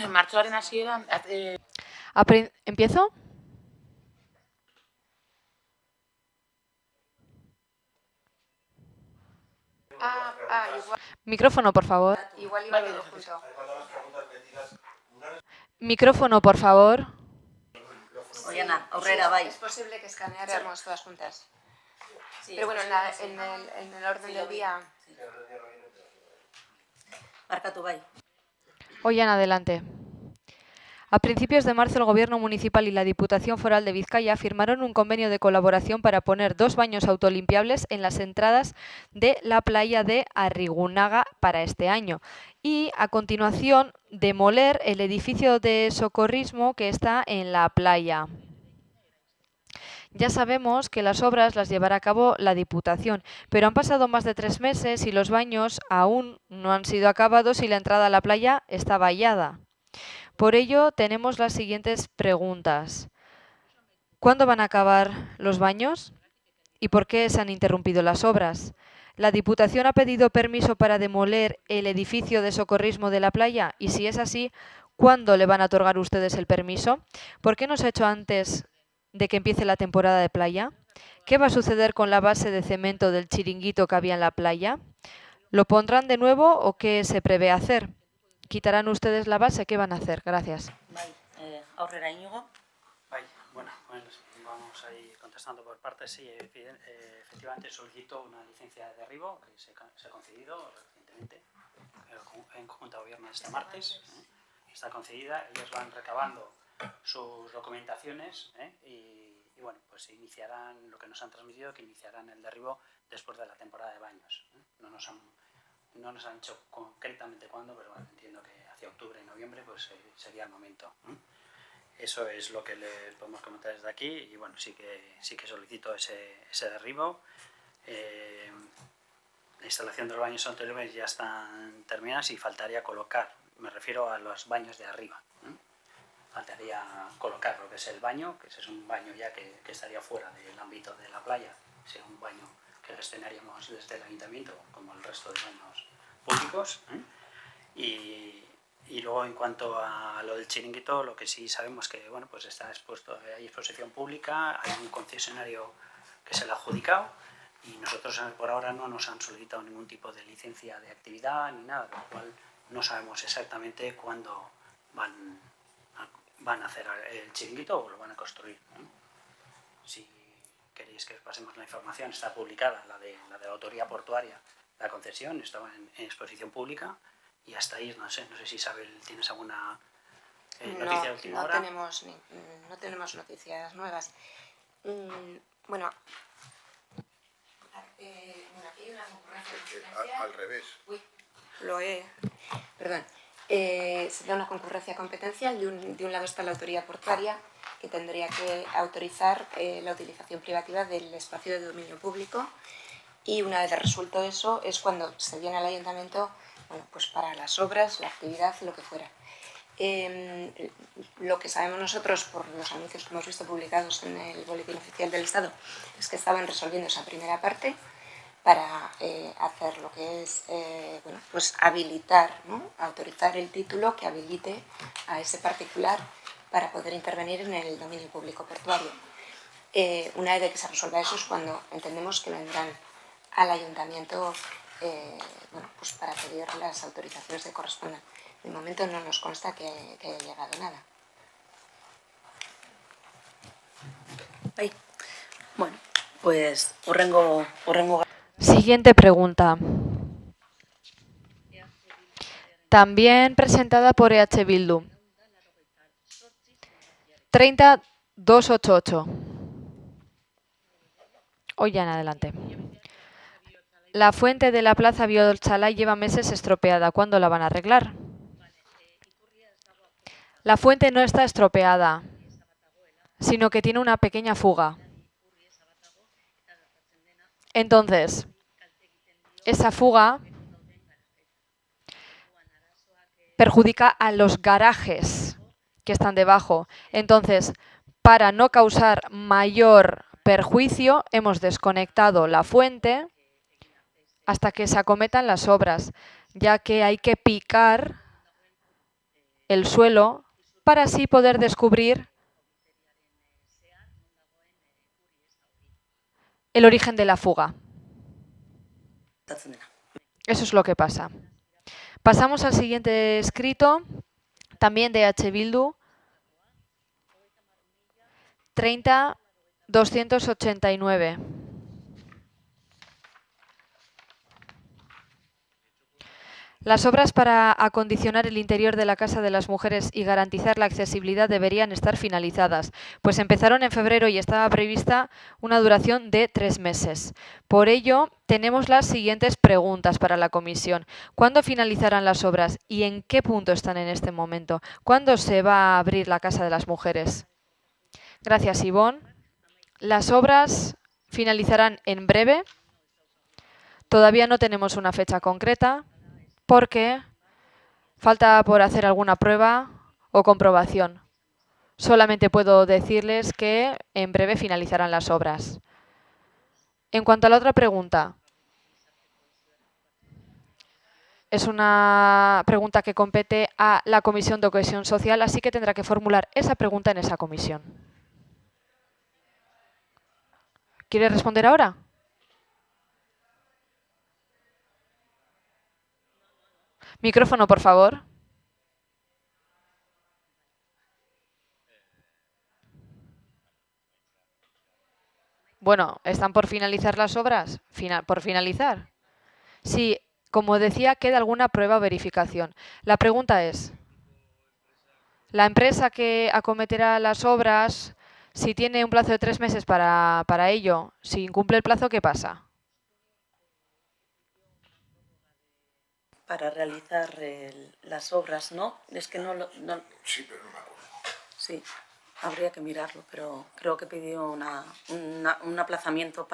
S8: Martxoaren hasieran
S2: ¿Empiezo?
S5: Igual,
S2: Micrófono, por favor.
S5: igual iba todo junto.
S2: Micrófono, por favor.
S1: Oiana, aurrera, bai.
S5: Es posible que escaneáramos todas juntas.
S1: Sí,
S5: Pero bueno, en el orden del día...
S1: Barkatu, bai.
S2: Oian, adelante. A principios de marzo, el Gobierno Municipal y la Diputación Foral de Vizcaya firmaron un convenio de colaboración para poner 2 baños autolimpiables en las entradas de la playa de Arrigunaga para este año. Y, a continuación, demoler el edificio de socorrismo que está en la playa. Ya sabemos que las obras las llevará a cabo la Diputación, pero han pasado más de 3 meses y los baños aún no han sido acabados y la entrada a la playa está vallada. Por ello, tenemos las siguientes preguntas. ¿Cuándo van a acabar los baños? ¿Y por qué se han interrumpido las obras? ¿La Diputación ha pedido permiso para demoler el edificio de socorrismo de la playa? Y si es así, ¿cuándo le van a otorgar ustedes el permiso? ¿Por qué no se ha hecho antes de que empiece la temporada de playa? ¿Qué va a suceder con la base de cemento del chiringuito que había en la playa? ¿Lo pondrán de nuevo o qué se prevé hacer? ¿Quitarán ustedes la base? ¿Qué van a hacer? Gracias.
S1: Aurrera Íñigo.
S8: Bueno, vamos a ir contestando por partes. Sí, efectivamente solicito una licencia de derribo que se ha concedido recientemente en Junta de Gobierno este martes. Está concedida, ellos van recabando sus documentaciones y bueno, pues iniciarán lo que nos han transmitido, que iniciarán el derribo después de la temporada de baños. No nos han dicho concretamente cuándo, pero bueno, entiendo que hacia octubre, noviembre, pues sería el momento. Eso es lo que le podemos comentar desde aquí y bueno, sí que solicito ese derribo. La instalación de los baños anteriores ya están terminadas y faltaría colocar, me refiero a los baños de arriba. Faltaría colocar lo que es el baño, que ese es un baño ya que estaría fuera del ámbito de la playa, sería un baño que gestionaríamos desde el ayuntamiento, como el resto de baños públicos. Y luego, en cuanto a lo del chiringuito, lo que sí sabemos que bueno, pues está expuesto, hay exposición pública, hay un concesionario que se le ha adjudicado y nosotros por ahora no nos han solicitado ningún tipo de licencia de actividad ni nada, lo cual no sabemos exactamente cuándo van a hacer el chiringuito o lo van a construir. Si queréis que pasemos la información, está publicada, la de la autoridad portuaria, la concesión, estaba en exposición pública. Y hasta ahí, no sé si Isabel, ¿tienes alguna noticia de última hora?
S5: No tenemos noticias nuevas. Bueno, aquí hay una concurrencia competencial.
S3: Al revés.
S5: Perdón. Se da una concurrencia competencial. De un lado está la autoridad portuaria, que tendría que autorizar la utilización privativa del espacio de dominio público. Y una vez resuelto eso, es cuando se viene al ayuntamiento, bueno, pues para las obras, la actividad, lo que fuera. Lo que sabemos nosotros por los anuncios que hemos visto publicados en el Boletín Oficial del Estado es que estaban resolviendo esa primera parte para hacer lo que es bueno, pues habilitar, ¿no? Autorizar el título que habilite a ese particular para poder intervenir en el dominio público portuario. Una vez que se resuelva eso es cuando entendemos que vendrán al ayuntamiento bueno, pues para pedir las autorizaciones que correspondan. De momento no nos consta que haya llegado nada.
S1: Bueno, pues hurrengo.
S2: Siguiente pregunta. También presentada por EH Bildu. 30288. Hoy ya en adelante. La fuente de la Plaza Biolchalay lleva meses estropeada. ¿Cuándo la van a arreglar? La fuente no está estropeada, sino que tiene una pequeña fuga. Entonces, esa fuga perjudica a los garajes que están debajo. Entonces, para no causar mayor perjuicio, hemos desconectado la fuente hasta que se acometan las obras, ya que hay que picar el suelo para así poder descubrir el origen de la fuga. Eso es lo que pasa. Pasamos al siguiente escrito, también de EH Bildu, 30289. Las obras para acondicionar el interior de la Casa de las Mujeres y garantizar la accesibilidad deberían estar finalizadas, pues empezaron en febrero y estaba prevista una duración de 3 meses. Por ello, tenemos las siguientes preguntas para la comisión. ¿Cuándo finalizarán las obras y en qué punto están en este momento? ¿Cuándo se va a abrir la Casa de las Mujeres? Gracias, Ivonne. Las obras finalizarán en breve. Todavía no tenemos una fecha concreta porque falta por hacer alguna prueba o comprobación. Solamente puedo decirles que en breve finalizarán las obras. En cuanto a la otra pregunta, es una pregunta que compete a la Comisión de Cohesión Social, así que tendrá que formular esa pregunta en esa comisión. ¿Quiere responder ahora? Micrófono, por favor. Bueno, ¿están por finalizar las obras? ¿Por finalizar? Sí, como decía, queda alguna prueba o verificación. La pregunta es, ¿la empresa que acometerá las obras, si tiene un plazo de 3 meses para ello, si incumple el plazo, qué pasa?
S1: Para realizar las obras, ¿no? Es que no.
S3: Sí, pero no me acuerdo.
S1: Sí, habría que mirarlo, pero creo que pidió un aplazamiento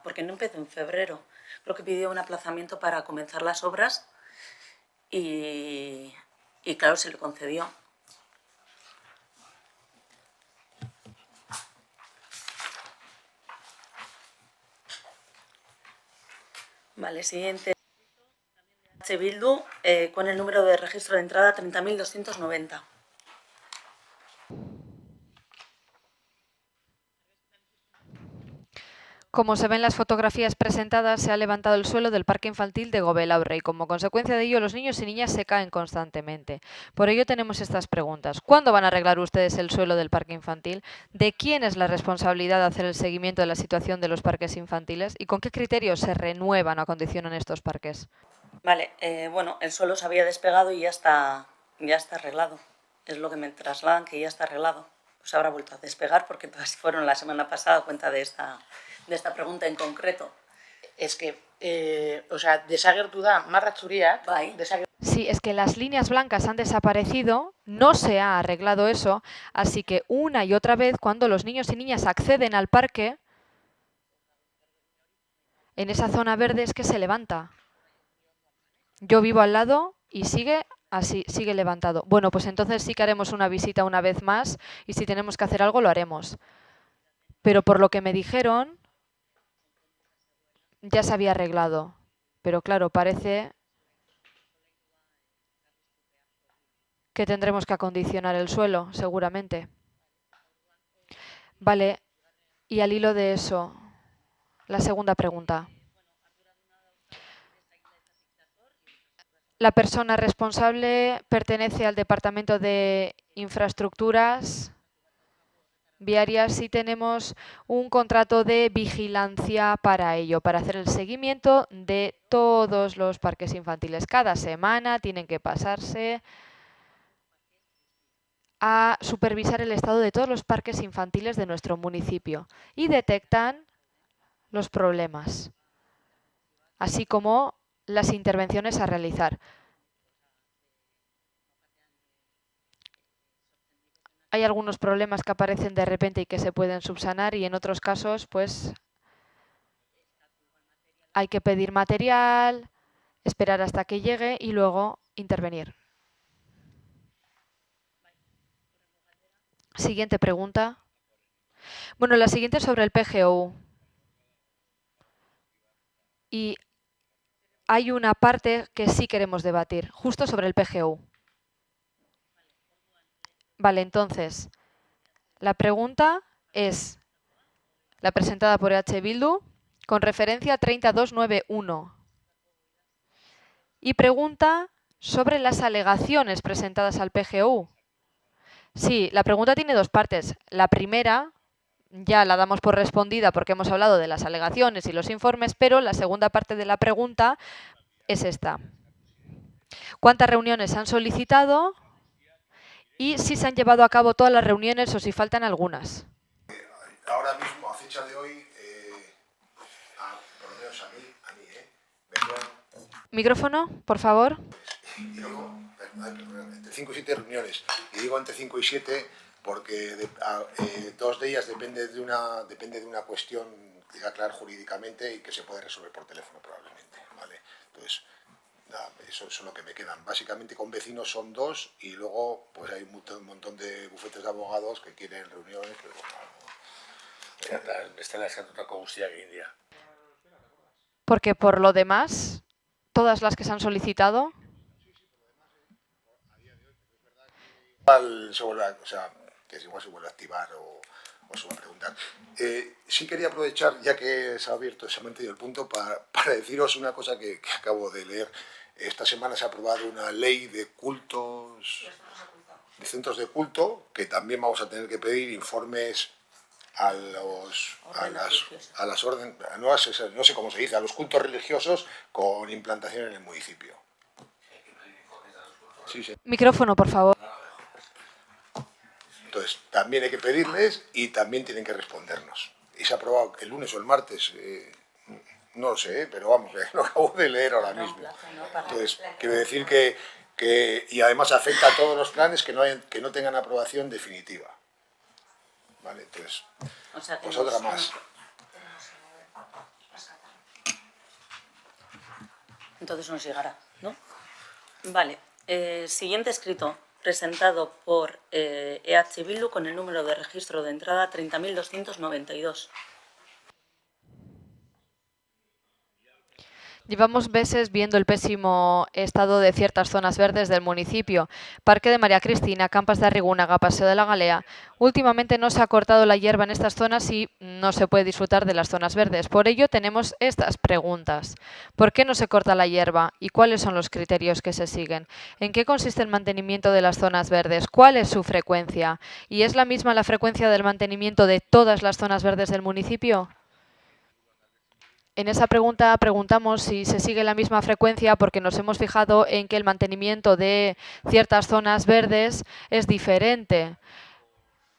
S1: porque no empezó en febrero. Creo que pidió un aplazamiento para comenzar las obras y claro, se le concedió. Vale, siguiente. H. Bildu, con el número de registro de entrada 30.290.
S2: Como se ven en las fotografías presentadas, se ha levantado el suelo del parque infantil de Gobelaure y como consecuencia de ello los niños y niñas se caen constantemente. Por ello tenemos estas preguntas. ¿Cuándo van a arreglar ustedes el suelo del parque infantil? ¿De quién es la responsabilidad de hacer el seguimiento de la situación de los parques infantiles? ¿Y con qué criterios se renuevan o acondicionan estos parques?
S1: Vale, bueno, el suelo se había despegado y ya está arreglado. Es lo que me trasladan, que ya está arreglado. Pues habrá vuelto a despegar porque fueron la semana pasada a cuenta de esta pregunta en concreto.
S9: Es que, desagertu da marra txuriak,
S1: Bai.
S2: Sí, es que las líneas blancas han desaparecido, no se ha arreglado eso, así que una y otra vez cuando los niños y niñas acceden al parque, en esa zona verde es que se levanta. Yo vivo al lado y sigue así, sigue levantado. Bueno, pues entonces sí que haremos una visita una vez más y si tenemos que hacer algo lo haremos. Pero por lo que me dijeron, ya se había arreglado. Pero claro, parece que tendremos que acondicionar el suelo, seguramente. Vale, y al hilo de eso, la segunda pregunta. La persona responsable pertenece al Departamento de Infraestructuras Viarias y tenemos un contrato de vigilancia para ello, para hacer el seguimiento de todos los parques infantiles. Cada semana tienen que pasarse a supervisar el estado de todos los parques infantiles de nuestro municipio y detectan los problemas, así como las intervenciones a realizar. Hay algunos problemas que aparecen de repente y que se pueden subsanar y en otros casos, pues, hay que pedir material, esperar hasta que llegue y luego intervenir. Siguiente pregunta. Bueno, la siguiente es sobre el PGU. Y hay una parte que sí queremos debatir, justo sobre el PGU. Vale, entonces, la pregunta es la presentada por H. Bildu con referencia a 3291 y pregunta sobre las alegaciones presentadas al PGU. Sí, la pregunta tiene dos partes. La primera ya la damos por respondida porque hemos hablado de las alegaciones y los informes, pero la segunda parte de la pregunta es esta. ¿Cuántas reuniones se han solicitado? Y si se han llevado a cabo todas las reuniones o si faltan algunas.
S3: Ahora mismo, a fecha de hoy, por lo menos a mí,
S2: Micrófono, por favor.
S3: entre 5 y 7 reuniones. Y digo entre 5 y 7 porque 2 de ellas depende de una cuestión que hay que aclarar jurídicamente y que se puede resolver por teléfono probablemente, ¿vale? Entonces, nada, eso es lo que me quedan. Básicamente con vecinos son 2 y luego pues hay un montón de bufetes de abogados que quieren reuniones, pero
S4: Esta es la otra angustia que India.
S2: Porque por lo demás, todas las que se han solicitado...
S3: igual se vuelve a activar o se va a preguntar. Sí quería aprovechar, ya que se ha abierto, se ha mantenido el punto, para deciros una cosa que acabo de leer. Esta semana se ha aprobado una ley de cultos, de centros de culto, que también vamos a tener que pedir informes a las órdenes, no sé cómo se dice, a los cultos religiosos con implantación en el municipio. Sí, sí.
S2: Micrófono, por favor.
S3: Entonces, también hay que pedirles y también tienen que respondernos. Y se ha aprobado el lunes o el martes, no lo sé, pero vamos, lo acabo de leer ahora mismo. Entonces, quiero decir que y además afecta a todos los planes que no tengan aprobación definitiva. Vale, entonces,
S1: O sea, que
S3: pues otra más.
S1: Entonces nos llegará, ¿no? Vale. Siguiente escrito, presentado por EH Bildu con el número de registro de entrada 30.292.
S2: Llevamos meses viendo el pésimo estado de ciertas zonas verdes del municipio. Parque de María Cristina, Campas de Arrigúnaga, Paseo de la Galea. Últimamente no se ha cortado la hierba en estas zonas y no se puede disfrutar de las zonas verdes. Por ello tenemos estas preguntas. ¿Por qué no se corta la hierba? ¿Y cuáles son los criterios que se siguen? ¿En qué consiste el mantenimiento de las zonas verdes? ¿Cuál es su frecuencia? ¿Y es la misma la frecuencia del mantenimiento de todas las zonas verdes del municipio? En esa pregunta preguntamos si se sigue la misma frecuencia porque nos hemos fijado en que el mantenimiento de ciertas zonas verdes es diferente.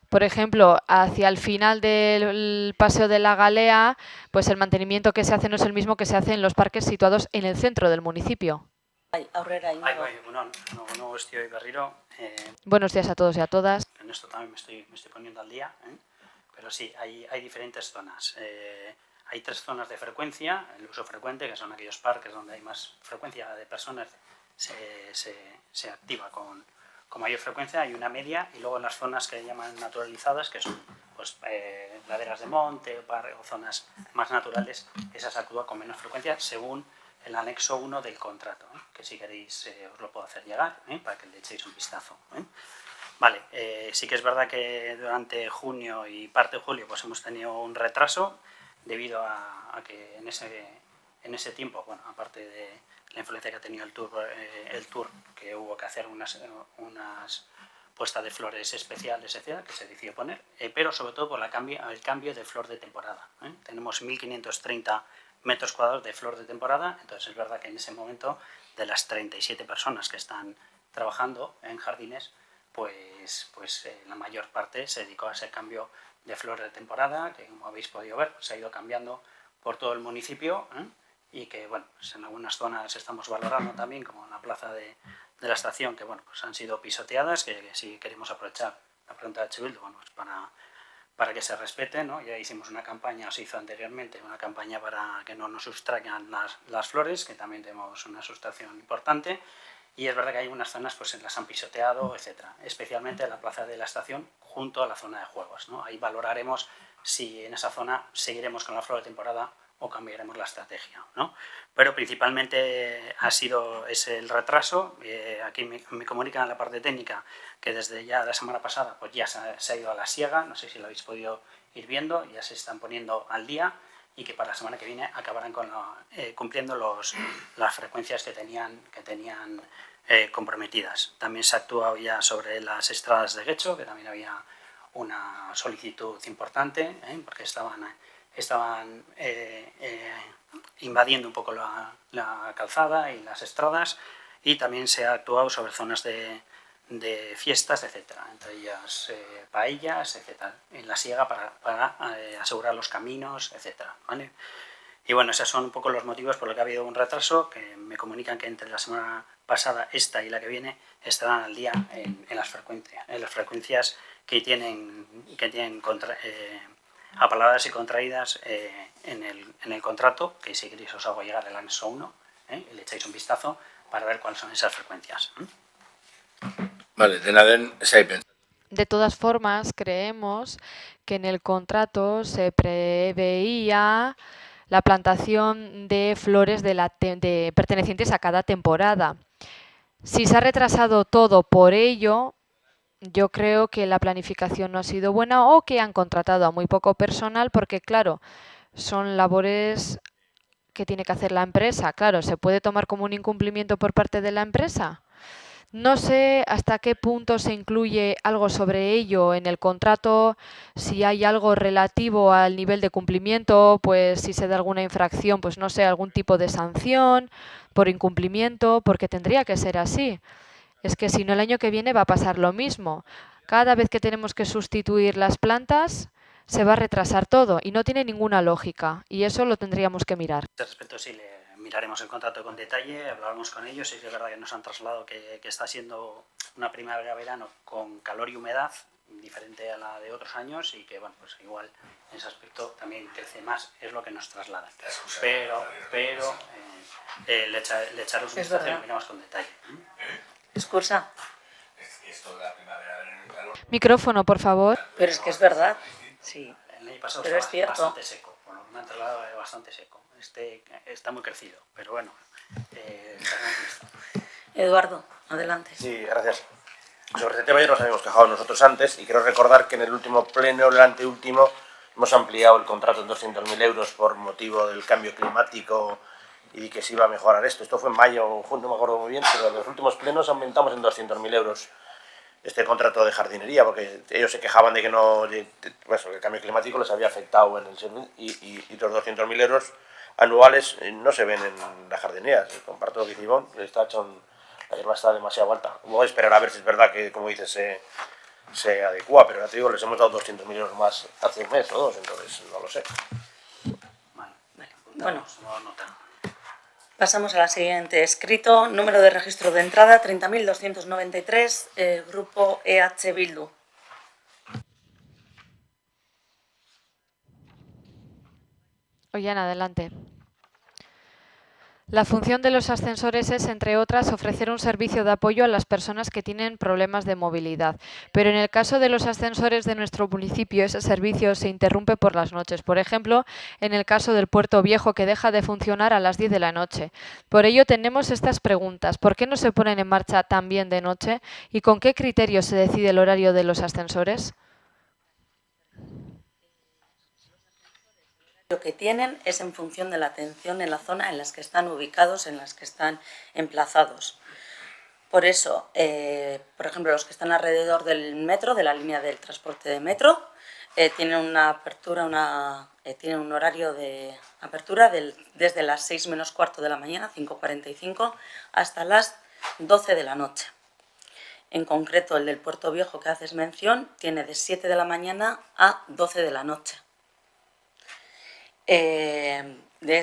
S2: Por ejemplo, hacia el final del Paseo de la Galea, pues el mantenimiento que se hace no es el mismo que se hace en los parques situados en el centro del municipio. Buenos días a todos y a todas.
S8: En esto también me estoy poniendo al día, pero sí, hay diferentes zonas. Hay 3 zonas de frecuencia, el uso frecuente, que son aquellos parques donde hay más frecuencia de personas, se activa con mayor frecuencia, hay una media, y luego en las zonas que llaman naturalizadas, que son pues, laderas de monte o zonas más naturales, esas actúan con menos frecuencia según el anexo 1 del contrato, que si queréis os lo puedo hacer llegar, para que le echéis un vistazo. Vale, sí que es verdad que durante junio y parte de julio pues hemos tenido un retraso, debido a que en ese tiempo, bueno, aparte de la influencia que ha tenido el tour que hubo que hacer unas puestas de flores especiales, etcétera, que se decidió poner, pero sobre todo por el cambio de flor de temporada. Tenemos 1.530 metros cuadrados de flor de temporada, entonces es verdad que en ese momento, de las 37 personas que están trabajando en jardines, pues la mayor parte se dedicó a ese cambio de flor de temporada, que como habéis podido ver se ha ido cambiando por todo el municipio, y que bueno, pues en algunas zonas estamos valorando también, como en la plaza de la estación, que bueno, pues han sido pisoteadas, que si queremos aprovechar la pregunta de Bildu, bueno, pues para que se respete, ¿no? Ya hicimos una campaña, se hizo anteriormente una campaña para que no nos sustraigan las flores, que también tenemos una sustracción importante. Y es verdad que hay unas zonas pues las han pisoteado, etcétera, especialmente la plaza de la estación junto a la zona de juegos, ¿no? Ahí valoraremos si en esa zona seguiremos con la flor de temporada o cambiaremos la estrategia, ¿no? Pero principalmente es el retraso. Aquí me comunican en la parte técnica que desde ya la semana pasada pues ya se ha ido a la siega, no sé si lo habéis podido ir viendo, ya se están poniendo al día, y que para la semana que viene acabarán cumpliendo las frecuencias que tenían comprometidas. También se ha actuado ya sobre las estradas de Guecho, que también había una solicitud importante, porque estaban invadiendo un poco la calzada y las estradas, y también se ha actuado sobre zonas de fiestas, etcétera, entre ellas paellas, etcétera, en la siega para asegurar los caminos, etcétera, ¿vale? Y bueno, esos son un poco los motivos por los que ha habido un retraso, que me comunican que entre la semana pasada, esta y la que viene, estarán al día en las frecuencias que tienen apalabradas y contraídas en el contrato, que si queréis os hago llegar el anexo 1, y le echáis un vistazo para ver cuáles son esas frecuencias.
S4: Vale, dena den saipen.
S2: De todas formas, creemos que en el contrato se preveía la plantación de flores pertenecientes a cada temporada. Si se ha retrasado todo por ello, yo creo que la planificación no ha sido buena o que han contratado a muy poco personal porque, claro, son labores que tiene que hacer la empresa. Claro, ¿se puede tomar como un incumplimiento por parte de la empresa? No sé hasta qué punto se incluye algo sobre ello en el contrato, si hay algo relativo al nivel de cumplimiento, pues si se da alguna infracción, pues no sé, algún tipo de sanción por incumplimiento, porque tendría que ser así. Es que si no el año que viene va a pasar lo mismo. Cada vez que tenemos que sustituir las plantas, se va a retrasar todo y no tiene ninguna lógica y eso lo tendríamos que mirar.
S8: Al respecto, sí, miraremos el contrato con detalle, hablaremos con ellos y es verdad que nos han trasladado que está siendo una primavera-verano con calor y humedad diferente a la de otros años y que, bueno, pues igual en ese aspecto también crece más, es lo que nos trasladan. Pero le echaros un vistazo y lo miramos con detalle.
S1: Discursa.
S2: Micrófono, por favor.
S1: Pero es que es verdad. Sí.
S8: El año pasado
S1: Pero es
S8: estaba
S1: cierto.
S8: bastante seco, bueno, me han trasladado bastante seco. Está muy crecido, pero bueno.
S1: Eduardo, adelante.
S7: Sí, gracias. Sobre este tema ya nos habíamos quejado nosotros antes y quiero recordar que en el último pleno, el anteúltimo, hemos ampliado el contrato en 200.000 euros por motivo del cambio climático y que se iba a mejorar esto. Esto fue en mayo o junio, no me acuerdo muy bien, pero en los últimos plenos aumentamos en 200.000 euros este contrato de jardinería, porque ellos se quejaban de que no, pues, el cambio climático les había afectado en el servicio y los 200.000 euros anuales no se ven en la jardinería. Comparto lo que dice Ivonne, la hierba está demasiado alta. Voy a esperar a ver si es verdad que, como dices, se adecua, pero ya te digo, les hemos dado 200.000 euros más hace un mes o dos, entonces no lo sé.
S8: Vale.
S1: Bueno.
S8: Nota.
S1: Pasamos a la siguiente. Escrito, número de registro de entrada 30.293, grupo EH Bildu.
S2: Ollana, adelante. La función de los ascensores es, entre otras, ofrecer un servicio de apoyo a las personas que tienen problemas de movilidad. Pero en el caso de los ascensores de nuestro municipio, ese servicio se interrumpe por las noches. Por ejemplo, en el caso del Puerto Viejo, que deja de funcionar a las 10 de la noche. Por ello, tenemos estas preguntas. ¿Por qué no se ponen en marcha también de noche? ¿Y con qué criterios se decide el horario de los ascensores?
S1: Lo que tienen es en función de la atención en la zona en las que están ubicados, en las que están emplazados. Por eso, por ejemplo, los que están alrededor del metro, de la línea del transporte de metro, tienen una apertura, tienen un horario de apertura desde las 6 menos cuarto de la mañana, 5:45, hasta las 12 de la noche. En concreto, el del Puerto Viejo que haces mención tiene de 7 de la mañana a 12 de la noche. De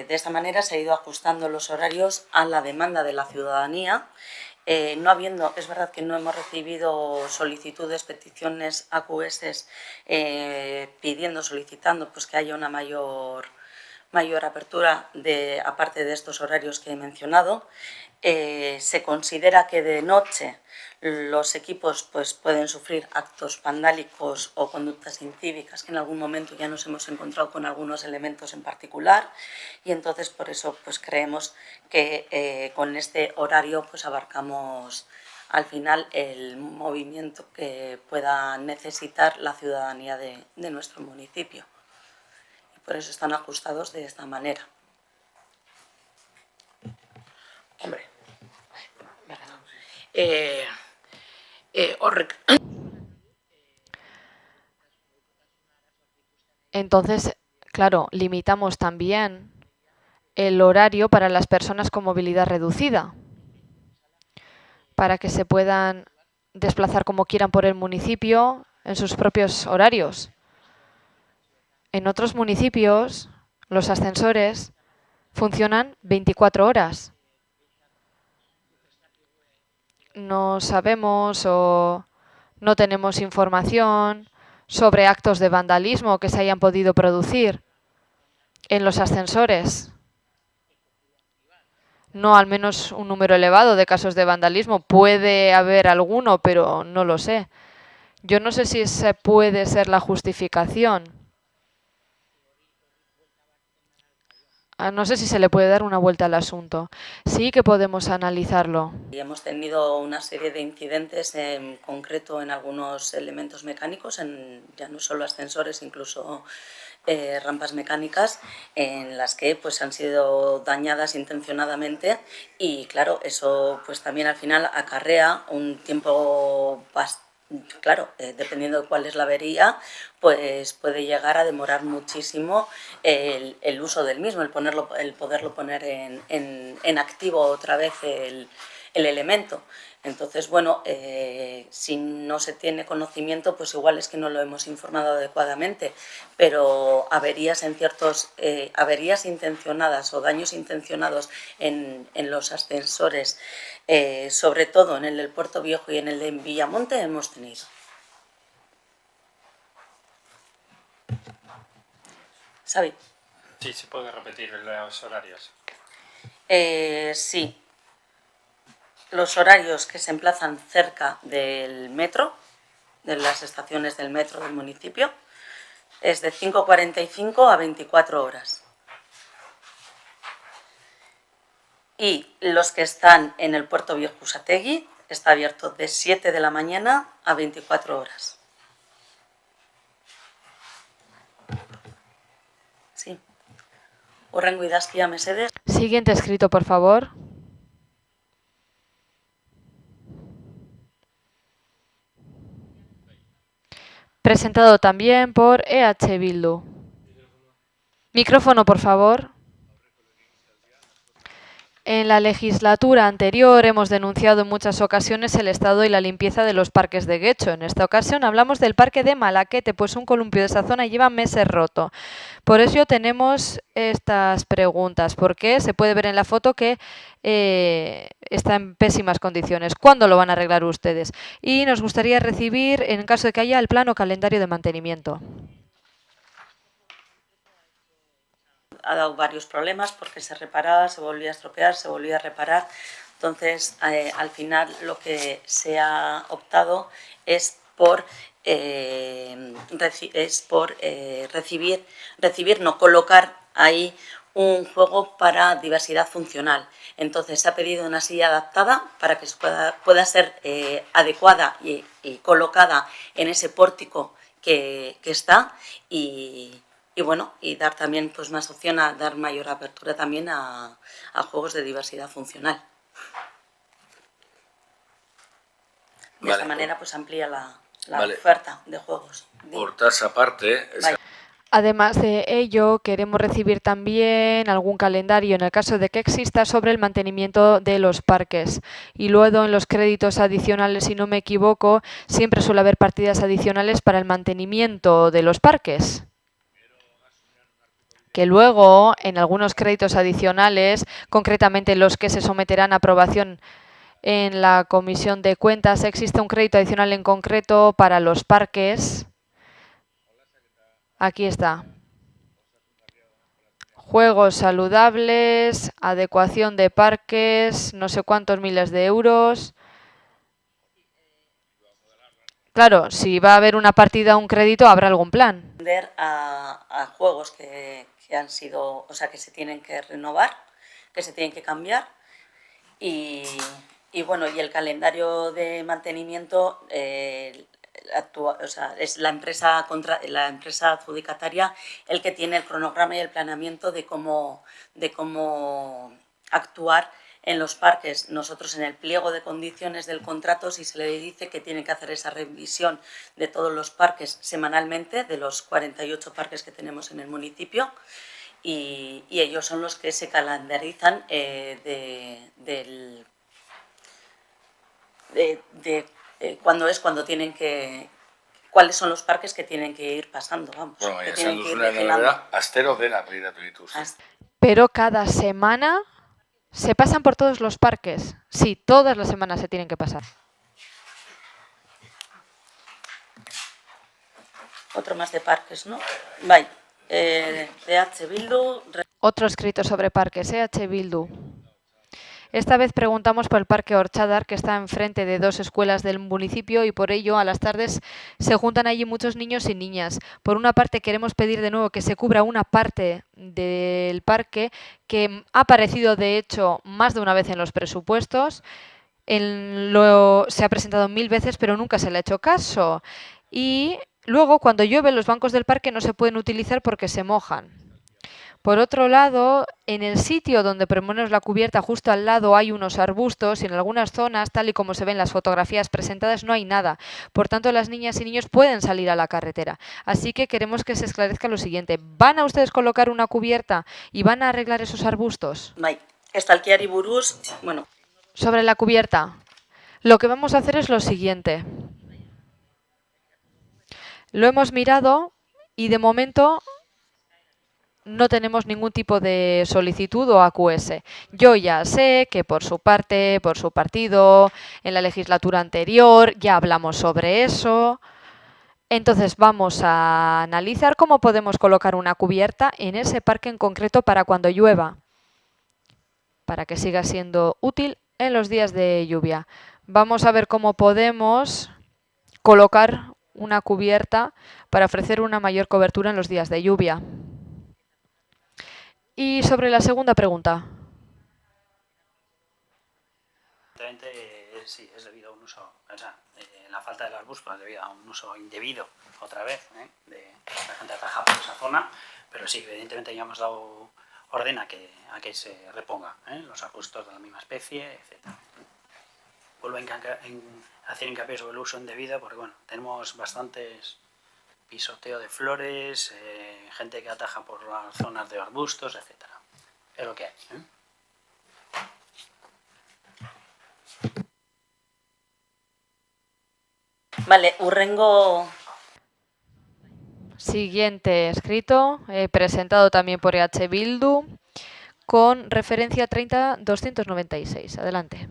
S1: esta manera se ha ido ajustando los horarios a la demanda de la ciudadanía, es verdad que no hemos recibido solicitudes, peticiones AQS solicitando pues, que haya una mayor apertura aparte de estos horarios que he mencionado. Se considera que de noche los equipos pues, pueden sufrir actos vandálicos o conductas incívicas, que en algún momento ya nos hemos encontrado con algunos elementos en particular, y entonces por eso pues, creemos que con este horario pues, abarcamos al final el movimiento que pueda necesitar la ciudadanía de nuestro municipio. Y por eso están ajustados de esta manera.
S9: Hombre.
S2: Entonces, claro, limitamos también el horario para las personas con movilidad reducida, para que se puedan desplazar como quieran por el municipio en sus propios horarios. En otros municipios, los ascensores funcionan 24 horas. No sabemos o No tenemos información sobre actos de vandalismo que se hayan podido producir en los ascensores. No al menos un número elevado de casos de vandalismo. Puede haber alguno, pero no lo sé. Yo no sé si esa puede ser la justificación. No sé si se le puede dar una vuelta al asunto. Sí que podemos analizarlo.
S1: Y hemos tenido una serie de incidentes, en concreto en algunos elementos mecánicos, ya no solo ascensores, incluso rampas mecánicas, en las que pues han sido dañadas intencionadamente, y claro, eso pues también al final acarrea un tiempo bastante. Claro, dependiendo de cuál es la avería, pues puede llegar a demorar muchísimo el uso del mismo, el poderlo poner en activo otra vez el elemento. Entonces, bueno, si no se tiene conocimiento, pues igual es que no lo hemos informado adecuadamente, pero averías averías intencionadas o daños intencionados en los ascensores, sobre todo en el del Puerto Viejo y en el de Villamonte, hemos tenido. ¿Xavi?
S6: Sí, se puede repetir los horarios.
S1: Sí. Los horarios que se emplazan cerca del metro, de las estaciones del metro del municipio, es de 5:45 a 24 horas. Y los que están en el Puerto Viejo Usategui está abierto de 7 de la mañana a 24 horas. Sí. Hurrengo idazkia mesedez.
S2: Siguiente escrito, por favor. Presentado también por EH Bildu. Micrófono, por favor. En la legislatura anterior hemos denunciado en muchas ocasiones el estado y la limpieza de los parques de Guecho. En esta ocasión hablamos del parque de Malaquete, pues un columpio de esa zona lleva meses roto. Por ello tenemos estas preguntas, porque se puede ver en la foto que está en pésimas condiciones. ¿Cuándo lo van a arreglar ustedes? Y nos gustaría recibir, en caso de que haya, el plan o calendario de mantenimiento.
S1: Ha dado varios problemas porque se reparaba, se volvía a estropear, se volvía a reparar. Entonces, al final lo que se ha optado es por colocar ahí un juego para diversidad funcional. Entonces se ha pedido una silla adaptada para que pueda ser adecuada y colocada en ese pórtico que está, y bueno, y dar también pues más opción a dar mayor apertura también a juegos de diversidad funcional. De esta manera pues amplía la oferta de juegos.
S4: Por tasa aparte.
S2: Además de ello, queremos recibir también algún calendario, en el caso de que exista, sobre el mantenimiento de los parques. Y luego en los créditos adicionales, si no me equivoco, siempre suele haber partidas adicionales para el mantenimiento de los parques. Que luego, en algunos créditos adicionales, concretamente los que se someterán a aprobación en la Comisión de Cuentas, existe un crédito adicional en concreto para los parques. Aquí está. Juegos saludables, adecuación de parques, no sé cuántos miles de euros. Claro, si va a haber una partida o un crédito, habrá algún plan.
S1: A juegos que han sido, o sea, que se tienen que renovar, que se tienen que cambiar, y bueno, y el calendario de mantenimiento es la empresa adjudicataria el que tiene el cronograma y el planeamiento de cómo actuar en los parques. Nosotros en el pliego de condiciones del contrato, si se le dice que tienen que hacer esa revisión de todos los parques semanalmente, de los 48 parques que tenemos en el municipio, y ellos son los que se calendarizan cuando tienen que, cuáles son los parques que tienen que ir pasando, vamos.
S4: Bueno,
S1: que
S4: ya
S1: tienen que ir
S4: una
S1: vigilando.
S4: novedad, astero dela begiratu.
S2: Pero cada semana se pasan por todos los parques. Sí, todas las semanas se tienen que pasar.
S1: Otro más de parques, ¿no? Vale. De H. Bildu.
S2: Otro escrito sobre parques, H. Bildu. Esta vez preguntamos por el Parque Orchadar, que está enfrente de 2 escuelas del municipio y por ello a las tardes se juntan allí muchos niños y niñas. Por una parte queremos pedir de nuevo que se cubra una parte del parque que ha aparecido de hecho más de una vez en los presupuestos. Se ha presentado 1000 veces pero nunca se le ha hecho caso. Y luego cuando llueve los bancos del parque no se pueden utilizar porque se mojan. Por otro lado, en el sitio donde ponemos la cubierta, justo al lado hay unos arbustos y en algunas zonas, tal y como se ven en las fotografías presentadas, no hay nada. Por tanto, las niñas y niños pueden salir a la carretera. Así que queremos que se esclarezca lo siguiente. ¿Van a ustedes colocar una cubierta y van a arreglar esos arbustos?
S1: Bai, estalkiari buruz, bueno.
S2: Sobre la cubierta, lo que vamos a hacer es lo siguiente. Lo hemos mirado y de momento no tenemos ningún tipo de solicitud o AQS. Yo ya sé que por su parte, por su partido, en la legislatura anterior ya hablamos sobre eso. Entonces vamos a analizar cómo podemos colocar una cubierta en ese parque en concreto para cuando llueva, para que siga siendo útil en los días de lluvia. Vamos a ver cómo podemos colocar una cubierta para ofrecer una mayor cobertura en los días de lluvia. Y sobre la segunda pregunta.
S8: Sí, es debido a un uso, o sea, la falta del arbusto es debido a un uso indebido, otra vez, de la gente ataja por esa zona, pero sí, evidentemente ya hemos dado orden a que se reponga los arbustos de la misma especie, etc. Vuelvo a hacer hincapié sobre el uso indebido porque, bueno, tenemos bastantes pisoteo de flores, gente que ataja por las zonas de arbustos, etc. Es lo que hay.
S1: Vale, hurrengo.
S2: Siguiente escrito, presentado también por EH Bildu, con referencia 30.296. Adelante.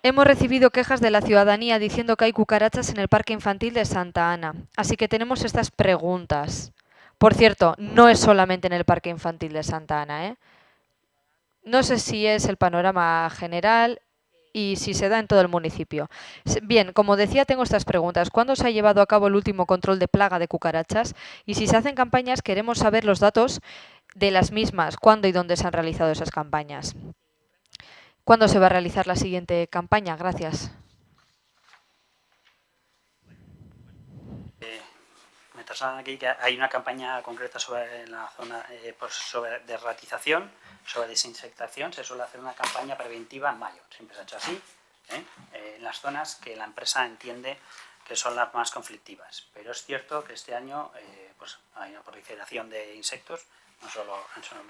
S2: Hemos recibido quejas de la ciudadanía diciendo que hay cucarachas en el Parque Infantil de Santa Ana, así que tenemos estas preguntas. Por cierto, no es solamente en el Parque Infantil de Santa Ana, ¿eh? No sé si es el panorama general y si se da en todo el municipio. Bien, como decía, tengo estas preguntas. ¿Cuándo se ha llevado a cabo el último control de plaga de cucarachas? Y si se hacen campañas, queremos saber los datos de las mismas, cuándo y dónde se han realizado esas campañas. ¿Cuándo se va a realizar la siguiente campaña? Gracias.
S8: Me trasladan aquí que hay una campaña concreta sobre la zona sobre derratización, sobre desinsectación. Se suele hacer una campaña preventiva en mayo, siempre se ha hecho así, en las zonas que la empresa entiende que son las más conflictivas. Pero es cierto que este año pues hay una proliferación de insectos, no solo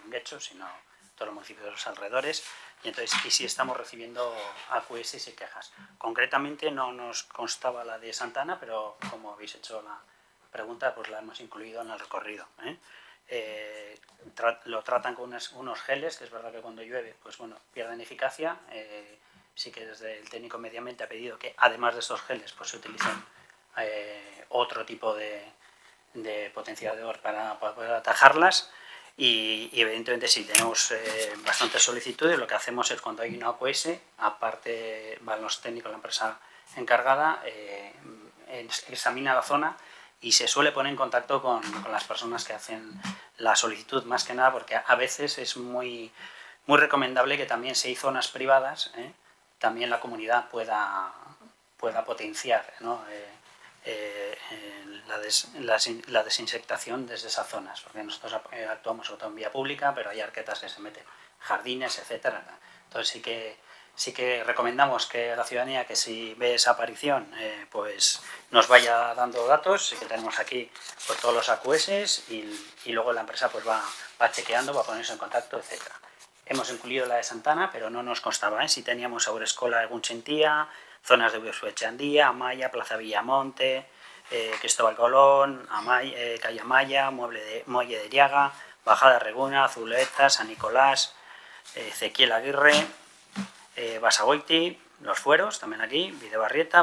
S8: en Guecho, sino en todos los municipios de los alrededores, y entonces sí estamos recibiendo AQS y quejas. Concretamente no nos constaba la de Santa Ana, pero como habéis hecho la pregunta, pues la hemos incluido en el recorrido. Lo tratan con unos geles, que es verdad que cuando llueve, pues bueno, pierden eficacia. Sí que desde el técnico medio ambiente ha pedido que además de estos geles pues se utilicen otro tipo de potenciador para poder atajarlas. Y evidentemente sí, tenemos bastantes solicitudes. Lo que hacemos es cuando hay una AQS, aparte van los técnicos, la empresa encargada, examina la zona y se suele poner en contacto con las personas que hacen la solicitud, más que nada porque a veces es muy recomendable que también si hay zonas privadas, también la comunidad pueda potenciar, ¿no? La desinsectación desde esas zonas, porque nosotros actuamos sobre todo en vía pública, pero hay arquetas que se meten, jardines, etcétera. Entonces sí que recomendamos que la ciudadanía, que si ve esa aparición, pues nos vaya dando datos. Sí que tenemos aquí pues todos los AQS y luego la empresa pues va chequeando, va a ponerse en contacto, etcétera. Hemos incluido la de Santa Ana, pero no nos constaba, si teníamos Aurescola, Egunchentía, zonas de Biosuechandía, Amaya, Plaza Villamonte, Cristóbal Colón, Calle Amaya, Muelle de Llaga, Bajada Reguna, Zuleta, San Nicolás, Ezequiel Aguirre, Basagoiti, Los Fueros, también aquí, Videbarrieta,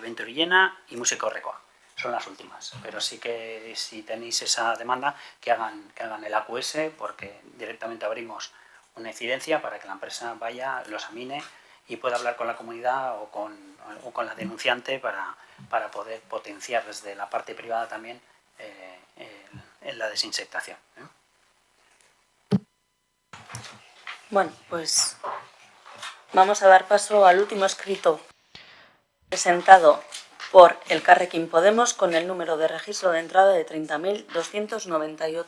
S8: Venturillena y Músico Recoa. son las últimas. Pero sí que si tenéis esa demanda, que hagan el AQS, porque directamente abrimos una incidencia para que la empresa vaya, lo examine y pueda hablar con la comunidad o con la denunciante para poder potenciar desde la parte privada también en la desinsectación.
S1: Bueno, pues vamos a dar paso al último escrito presentado por Elkarrekin Podemos con el número de registro de entrada de 30.298.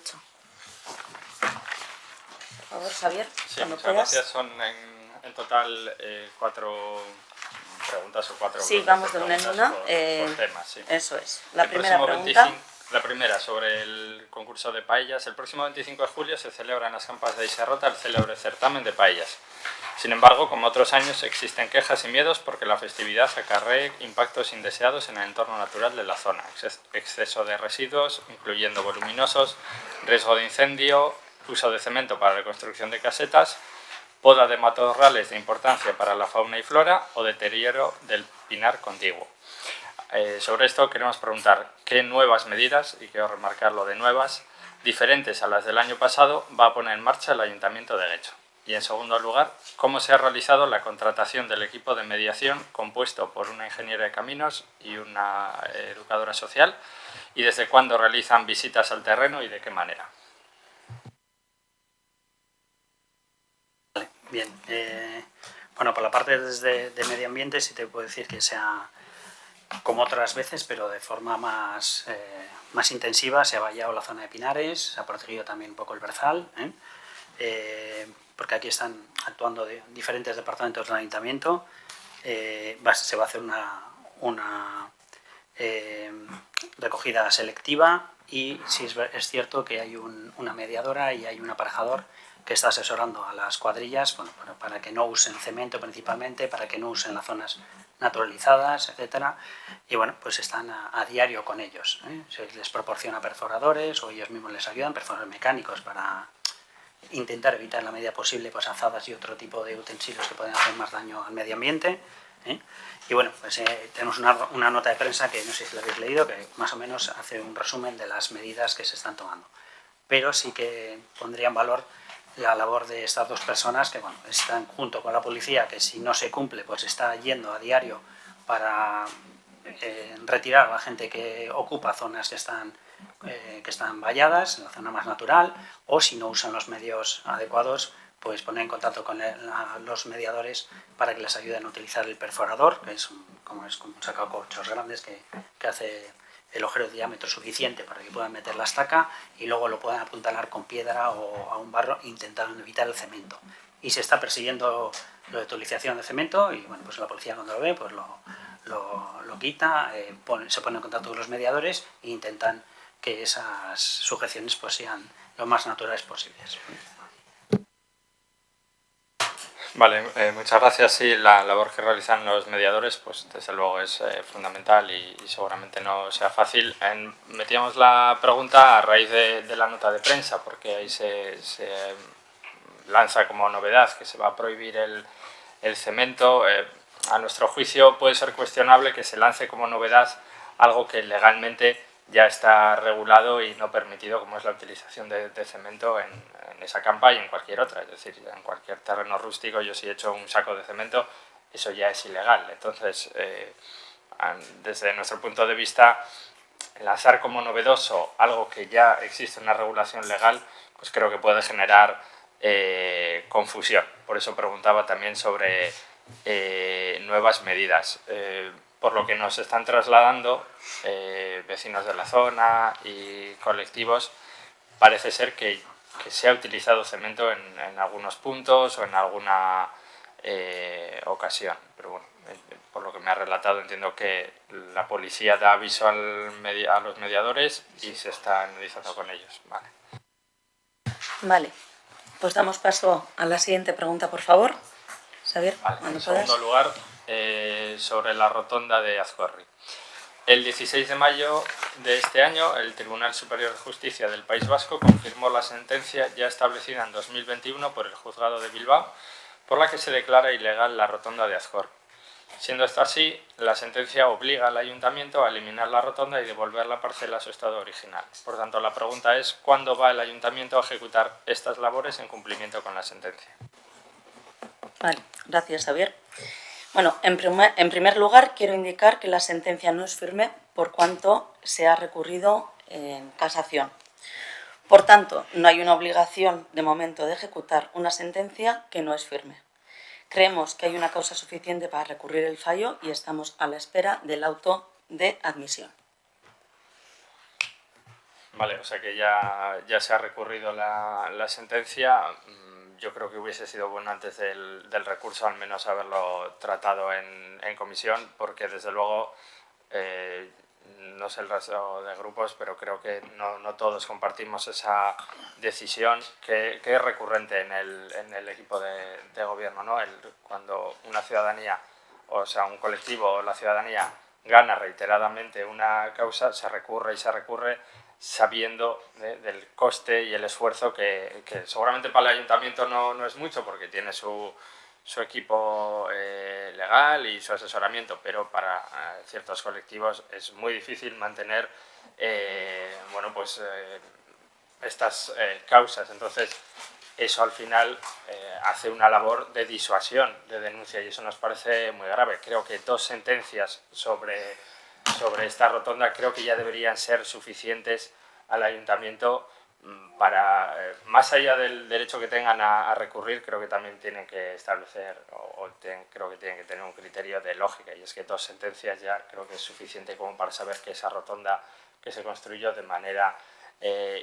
S1: Por favor, Xavier,
S6: Sí,
S1: cuando
S6: muchas
S1: puedas.
S6: gracias. Son en total 4 preguntas o 4
S1: Sí,
S6: bloques
S1: vamos de una en
S6: preguntas
S1: una.
S6: por temas, sí.
S1: Eso es. La
S6: El
S1: primera
S6: próximo
S1: pregunta.
S6: 25 la primera, sobre el concurso de paellas. El próximo 25 de julio se celebra en las Campas de Isarrota el célebre certamen de paellas. Sin embargo, como otros años, existen quejas y miedos porque la festividad acarree impactos indeseados en el entorno natural de la zona. Exceso de residuos, incluyendo voluminosos, riesgo de incendio, uso de cemento para la construcción de casetas, poda de matorrales de importancia para la fauna y flora o deterioro del pinar contiguo. Sobre esto queremos preguntar qué nuevas medidas, y quiero remarcar lo de nuevas, diferentes a las del año pasado, va a poner en marcha el Ayuntamiento de Guecho. Y en segundo lugar, cómo se ha realizado la contratación del equipo de mediación compuesto por una ingeniera de caminos y una educadora social, y desde cuándo realizan visitas al terreno y de qué manera.
S8: Vale, bien. Bueno, por la parte de medio ambiente sí te puedo decir que sea como otras veces, pero de forma más intensiva. Se ha vallado la zona de pinares, se ha protegido también un poco el berzal, porque aquí están actuando diferentes departamentos del ayuntamiento. Se va a hacer una recogida selectiva y sí es cierto que hay una mediadora y hay un aparejador que está asesorando a las cuadrillas, bueno, para que no usen cemento principalmente, para que no usen las zonas naturalizadas, etcétera. Y bueno, pues están a diario con ellos, Se les proporciona perforadores o ellos mismos les ayudan, perforadores mecánicos, para intentar evitar en la medida posible pues azadas y otro tipo de utensilios que pueden hacer más daño al medio ambiente. Y bueno, pues tenemos una nota de prensa que no sé si la habéis leído, que más o menos hace un resumen de las medidas que se están tomando. Pero sí que pondría en valor la labor de estas dos personas que bueno, están junto con la policía, que si no se cumple pues está yendo a diario para retirar a la gente que ocupa zonas que están valladas, en la zona más natural, o si no usan los medios adecuados, pues poner en contacto con los mediadores para que les ayuden a utilizar el perforador, que es como un sacacorchos grandes que hace el agujero de diámetro suficiente para que puedan meter la estaca y luego lo puedan apuntalar con piedra o a un barro intentando evitar el cemento. Y se está persiguiendo la utilización de cemento y bueno, pues la policía cuando lo ve pues lo quita, se pone en contacto con los mediadores e intentan que esas sujeciones pues sean lo más naturales posibles.
S6: Vale, muchas gracias. Sí, la labor que realizan los mediadores, pues desde luego es fundamental y seguramente no sea fácil. Metíamos la pregunta a raíz de la nota de prensa, porque ahí se lanza como novedad que se va a prohibir el cemento. A nuestro juicio puede ser cuestionable que se lance como novedad algo que legalmente ya está regulado y no permitido, como es la utilización de cemento en esa campa y en cualquier otra. Es decir, en cualquier terreno rústico, yo si he hecho un saco de cemento, eso ya es ilegal. Entonces, desde nuestro punto de vista, lanzar como novedoso algo que ya existe una regulación legal, pues creo que puede generar confusión. Por eso preguntaba también sobre nuevas medidas. Por lo que nos están trasladando vecinos de la zona y colectivos, parece ser que se ha utilizado cemento en algunos puntos o en alguna ocasión. Pero bueno, por lo que me ha relatado, entiendo que la policía da aviso a los mediadores y se está analizando con ellos.
S1: Vale, pues damos paso a la siguiente pregunta, por favor. Xavier,
S6: En segundo lugar, sobre la rotonda de Azcorri. El 16 de mayo de este año, el Tribunal Superior de Justicia del País Vasco confirmó la sentencia ya establecida en 2021 por el Juzgado de Bilbao, por la que se declara ilegal la rotonda de Azcorri. Siendo esto así, la sentencia obliga al ayuntamiento a eliminar la rotonda y devolver la parcela a su estado original. Por tanto, la pregunta es ¿cuándo va el ayuntamiento a ejecutar estas labores en cumplimiento con la sentencia?
S1: Vale, gracias, Xavier. Bueno, en primer lugar, quiero indicar que la sentencia no es firme por cuanto se ha recurrido en casación. Por tanto, no hay una obligación de momento de ejecutar una sentencia que no es firme. Creemos que hay una causa suficiente para recurrir el fallo y estamos a la espera del auto de admisión.
S6: Vale, o sea que ya se ha recurrido la sentencia. Yo creo que hubiese sido bueno antes del recurso al menos haberlo tratado en comisión, porque desde luego, no sé el resto de grupos, pero creo que no todos compartimos esa decisión que es recurrente en el equipo de gobierno, ¿no? Cuando una ciudadanía, o sea, un colectivo o la ciudadanía gana reiteradamente una causa, se recurre sabiendo del coste y el esfuerzo que seguramente para el ayuntamiento no es mucho porque tiene su equipo legal y su asesoramiento, pero para ciertos colectivos es muy difícil mantener estas causas. Entonces, eso al final hace una labor de disuasión, de denuncia, y eso nos parece muy grave. Creo que 2 sentencias sobre esta rotonda creo que ya deberían ser suficientes al ayuntamiento para, más allá del derecho que tengan a recurrir, creo que también tienen que establecer creo que tienen que tener un criterio de lógica, y es que 2 sentencias ya creo que es suficiente como para saber que esa rotonda que se construyó de manera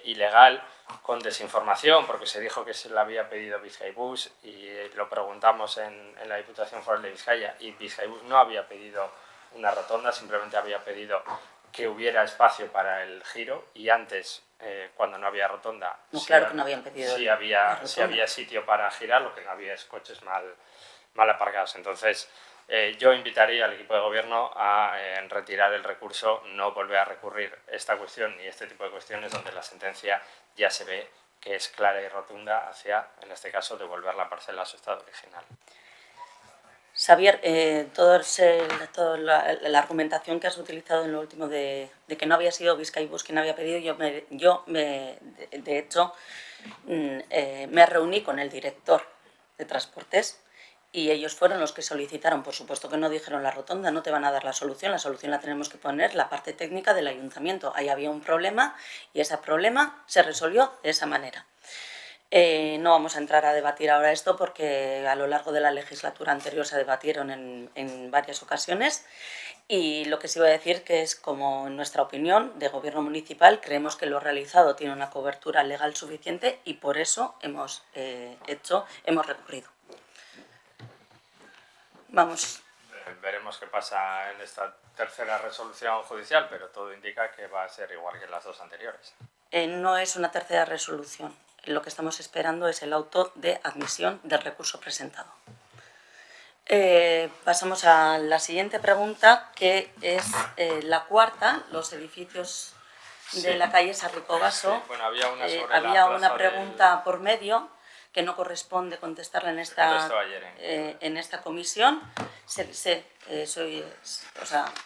S6: ilegal, con desinformación, porque se dijo que se la había pedido Bizkaibus y lo preguntamos en la Diputación Foral de Vizcaya y Bizkaibus no había pedido una rotonda, simplemente había pedido que hubiera espacio para el giro, y antes, cuando no había rotonda,
S1: No, claro que no habían pedido
S6: sí había sitio para girar, lo que no había es coches mal aparcados. Entonces, yo invitaría al equipo de gobierno a retirar el recurso, no volver a recurrir esta cuestión ni este tipo de cuestiones donde la sentencia ya se ve que es clara y rotunda hacia, en este caso, devolver la parcela a su estado original.
S1: Xavier, toda la argumentación que has utilizado en lo último de que no había sido Bizkaibus quien había pedido, de hecho, me reuní con el director de Transportes y ellos fueron los que solicitaron. Por supuesto que no dijeron la rotonda, no te van a dar la solución la tenemos que poner la parte técnica del ayuntamiento. Ahí había un problema y ese problema se resolvió de esa manera. No vamos a entrar a debatir ahora esto porque a lo largo de la legislatura anterior se debatieron en varias ocasiones, y lo que sí voy a decir que es, como en nuestra opinión de gobierno municipal, creemos que lo realizado tiene una cobertura legal suficiente y por eso hemos recurrido. Vamos.
S6: Veremos qué pasa en esta tercera resolución judicial, pero todo indica que va a ser igual que las 2 anteriores.
S1: No es una tercera resolución. Lo que estamos esperando es el auto de admisión del recurso presentado. Pasamos a la siguiente pregunta, que es la cuarta, los edificios de la calle Sarricobaso.
S6: Sí. Bueno, había una sobre
S1: había
S6: la
S1: una pregunta por medio que no corresponde contestarla en esta comisión.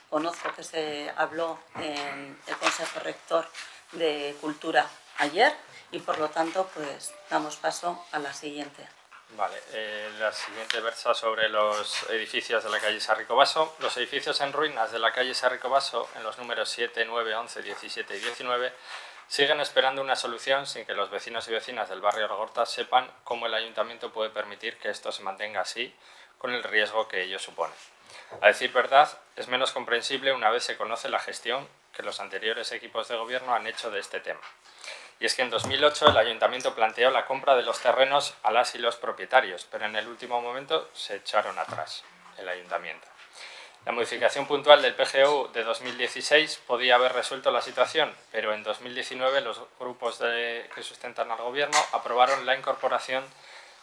S1: Conozco que se habló en el Consejo Rector de Cultura ayer y por lo tanto pues damos paso a la siguiente.
S6: Vale, la siguiente versa sobre los edificios de la calle Sarricobaso. Los edificios en ruinas de la calle Sarricobaso, en los números 7, 9, 11, 17 y 19, siguen esperando una solución sin que los vecinos y vecinas del barrio Argorta sepan cómo el ayuntamiento puede permitir que esto se mantenga así, con el riesgo que ello supone. A decir verdad, es menos comprensible una vez se conoce la gestión que los anteriores equipos de gobierno han hecho de este tema. Y es que en 2008 el ayuntamiento planteó la compra de los terrenos a las y los propietarios, pero en el último momento se echaron atrás el ayuntamiento. La modificación puntual del PGU de 2016 podía haber resuelto la situación, pero en 2019 los grupos que sustentan al gobierno aprobaron la incorporación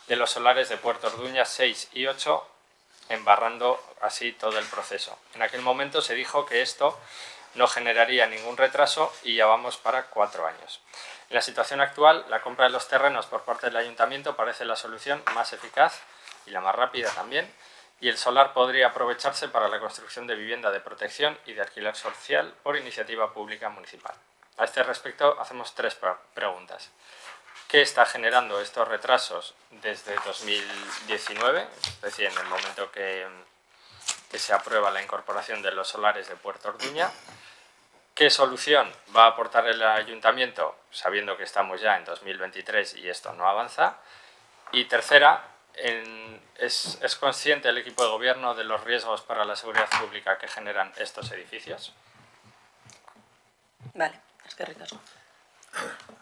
S6: de los solares de Puerto Orduña 6 y 8, embarrando así todo el proceso. En aquel momento se dijo que esto no generaría ningún retraso y ya vamos para 4 años. En la situación actual, la compra de los terrenos por parte del ayuntamiento parece la solución más eficaz y la más rápida también, y el solar podría aprovecharse para la construcción de vivienda de protección y de alquiler social por iniciativa pública municipal. A este respecto hacemos 3 preguntas. ¿Qué está generando estos retrasos desde 2019, es decir, en el momento que se aprueba la incorporación de los solares de Puerto Orduña? ¿Qué solución va a aportar el ayuntamiento, sabiendo que estamos ya en 2023 y esto no avanza? Y tercera, ¿es consciente el equipo de gobierno de los riesgos para la seguridad pública que generan estos edificios?
S1: Vale, es que ricasco.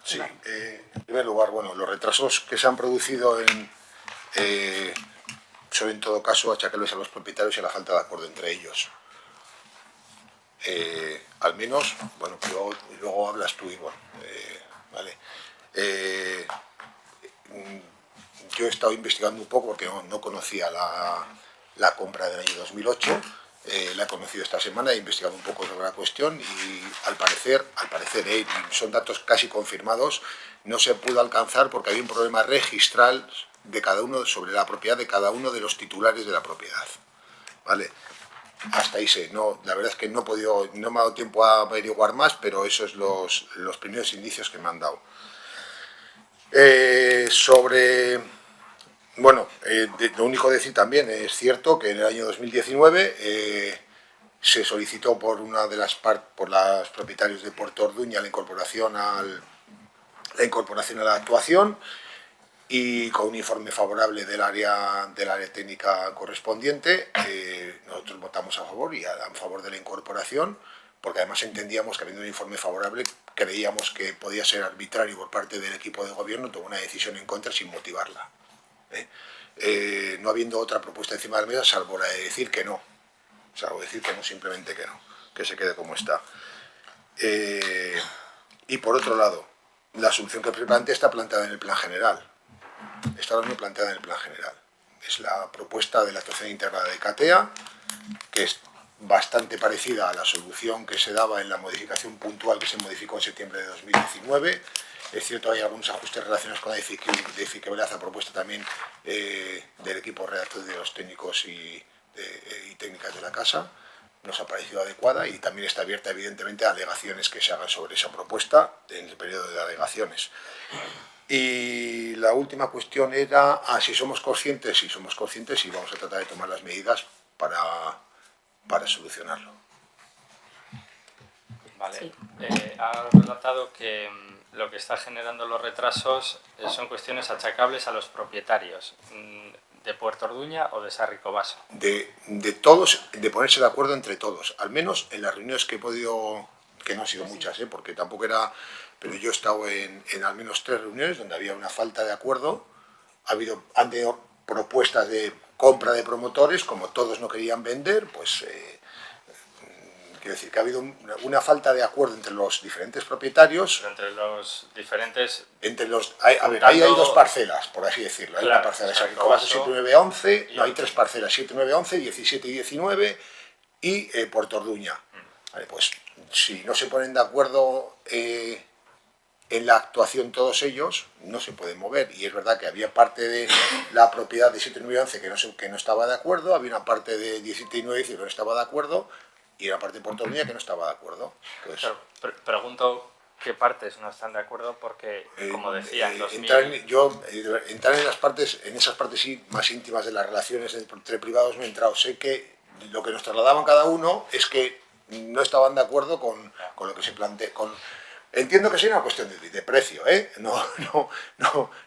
S3: Sí, en primer lugar, bueno, los retrasos que se han producido son en todo caso achacables a los propietarios y a la falta de acuerdo entre ellos. Al menos, bueno, luego hablas tú, Ivonne, ¿vale? Yo he estado investigando un poco porque no conocía la compra del año 2008, la he conocido esta semana, he investigado un poco sobre la cuestión y al parecer, son datos casi confirmados, no se pudo alcanzar porque había un problema registral de cada uno sobre la propiedad de cada uno de los titulares de la propiedad, ¿vale? Hasta ahí sé, la verdad es que no me ha dado tiempo a averiguar más, pero esos son los primeros indicios que me han dado. Lo único decir también, es cierto que en el año 2019 se solicitó por los propietarios de Puerto Orduña la incorporación a la actuación y con un informe favorable del área técnica correspondiente, nosotros votamos a favor y a favor de la incorporación, porque además entendíamos que habiendo un informe favorable creíamos que podía ser arbitrario por parte del equipo de gobierno tomar una decisión en contra sin motivarla. No habiendo otra propuesta encima de la mesa, salvo la de decir que no, simplemente que no, que se quede como está. Y por otro lado, la solución que plantea está planteada en el plan general. Está ahora mismo planteada en el plan general. Es la propuesta de la actuación integrada de CATEA, que es bastante parecida a la solución que se daba en la modificación puntual que se modificó en septiembre de 2019. Es cierto, hay algunos ajustes relacionados con la edificabilidad a propuesta también del equipo redactor de los técnicos y técnicas de la casa. Nos ha parecido adecuada y también está abierta, evidentemente, a alegaciones que se hagan sobre esa propuesta en el periodo de alegaciones. Y la última cuestión era si somos conscientes, y vamos a tratar de tomar las medidas para solucionarlo.
S6: Vale.
S1: Sí.
S6: Ha relatado que lo que está generando los retrasos son cuestiones achacables a los propietarios de Puerto Orduña o de Sarricobaso.
S3: De todos, de ponerse de acuerdo entre todos, al menos en las reuniones que he podido, que no han sido muchas, porque tampoco era, pero yo he estado en al menos 3 reuniones donde había una falta de acuerdo, han tenido propuestas de compra de promotores, como todos no querían vender, pues quiero decir que ha habido una falta de acuerdo entre los diferentes propietarios.
S6: Pero entre los diferentes...
S3: Ahí hay 2 parcelas, por así decirlo. Hay
S6: Claro,
S3: una parcela de Sarricobaso 7911, hay 3 parcelas, 7911, 17 y 19 y Puerto Orduña. Vale, pues si no se ponen de acuerdo en la actuación todos ellos, no se pueden mover. Y es verdad que había parte de la propiedad de 7911 que no estaba de acuerdo, había una parte de 17 y 19 que no estaba de acuerdo, y una parte de Puerto Orduña que no estaba de acuerdo. Entonces,
S6: Claro, pregunto qué partes no están de acuerdo porque, como decía, en 2000...
S3: entrar en esas partes sí, más íntimas de las relaciones entre privados no he entrado. Sé que lo que nos trasladaban cada uno es que no estaban de acuerdo con lo que se plantea. Entiendo que sea una cuestión de precio, no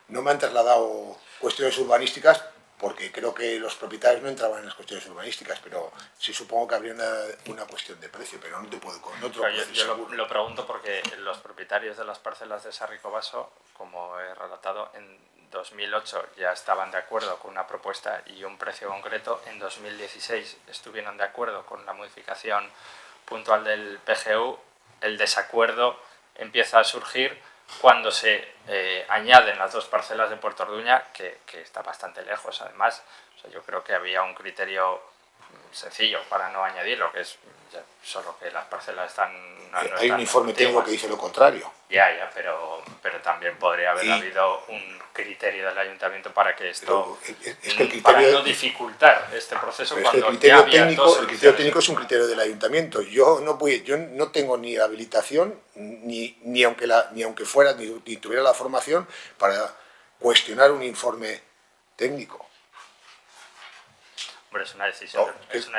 S3: me han trasladado cuestiones urbanísticas, porque creo que los propietarios no entraban en las cuestiones urbanísticas, pero sí supongo que habría una cuestión de precio, pero no te puedo decir
S6: Yo
S3: seguro.
S6: lo pregunto porque los propietarios de las parcelas de Sarricobaso, como he relatado, en 2008 ya estaban de acuerdo con una propuesta y un precio concreto, en 2016 estuvieron de acuerdo con la modificación puntual del PGU, el desacuerdo empieza a surgir cuando se añaden las 2 parcelas de Puerto Orduña, que está bastante lejos además. O sea, yo creo que había un criterio sencillo para no añadirlo, que es solo que las parcelas están...
S3: Hay un informe técnico que dice lo contrario.
S6: Ya, pero también podría haber habido un criterio del ayuntamiento para que esto...
S3: Es que el criterio,
S6: para no dificultar este proceso
S3: el
S6: cuando
S3: criterio
S6: ya había
S3: técnico,
S6: dos
S3: el criterio técnico
S6: soluciones.
S3: es un criterio del ayuntamiento. Yo no tengo ni la habilitación, ni aunque fuera, ni tuviera la formación para cuestionar un informe técnico.
S6: Hombre, es una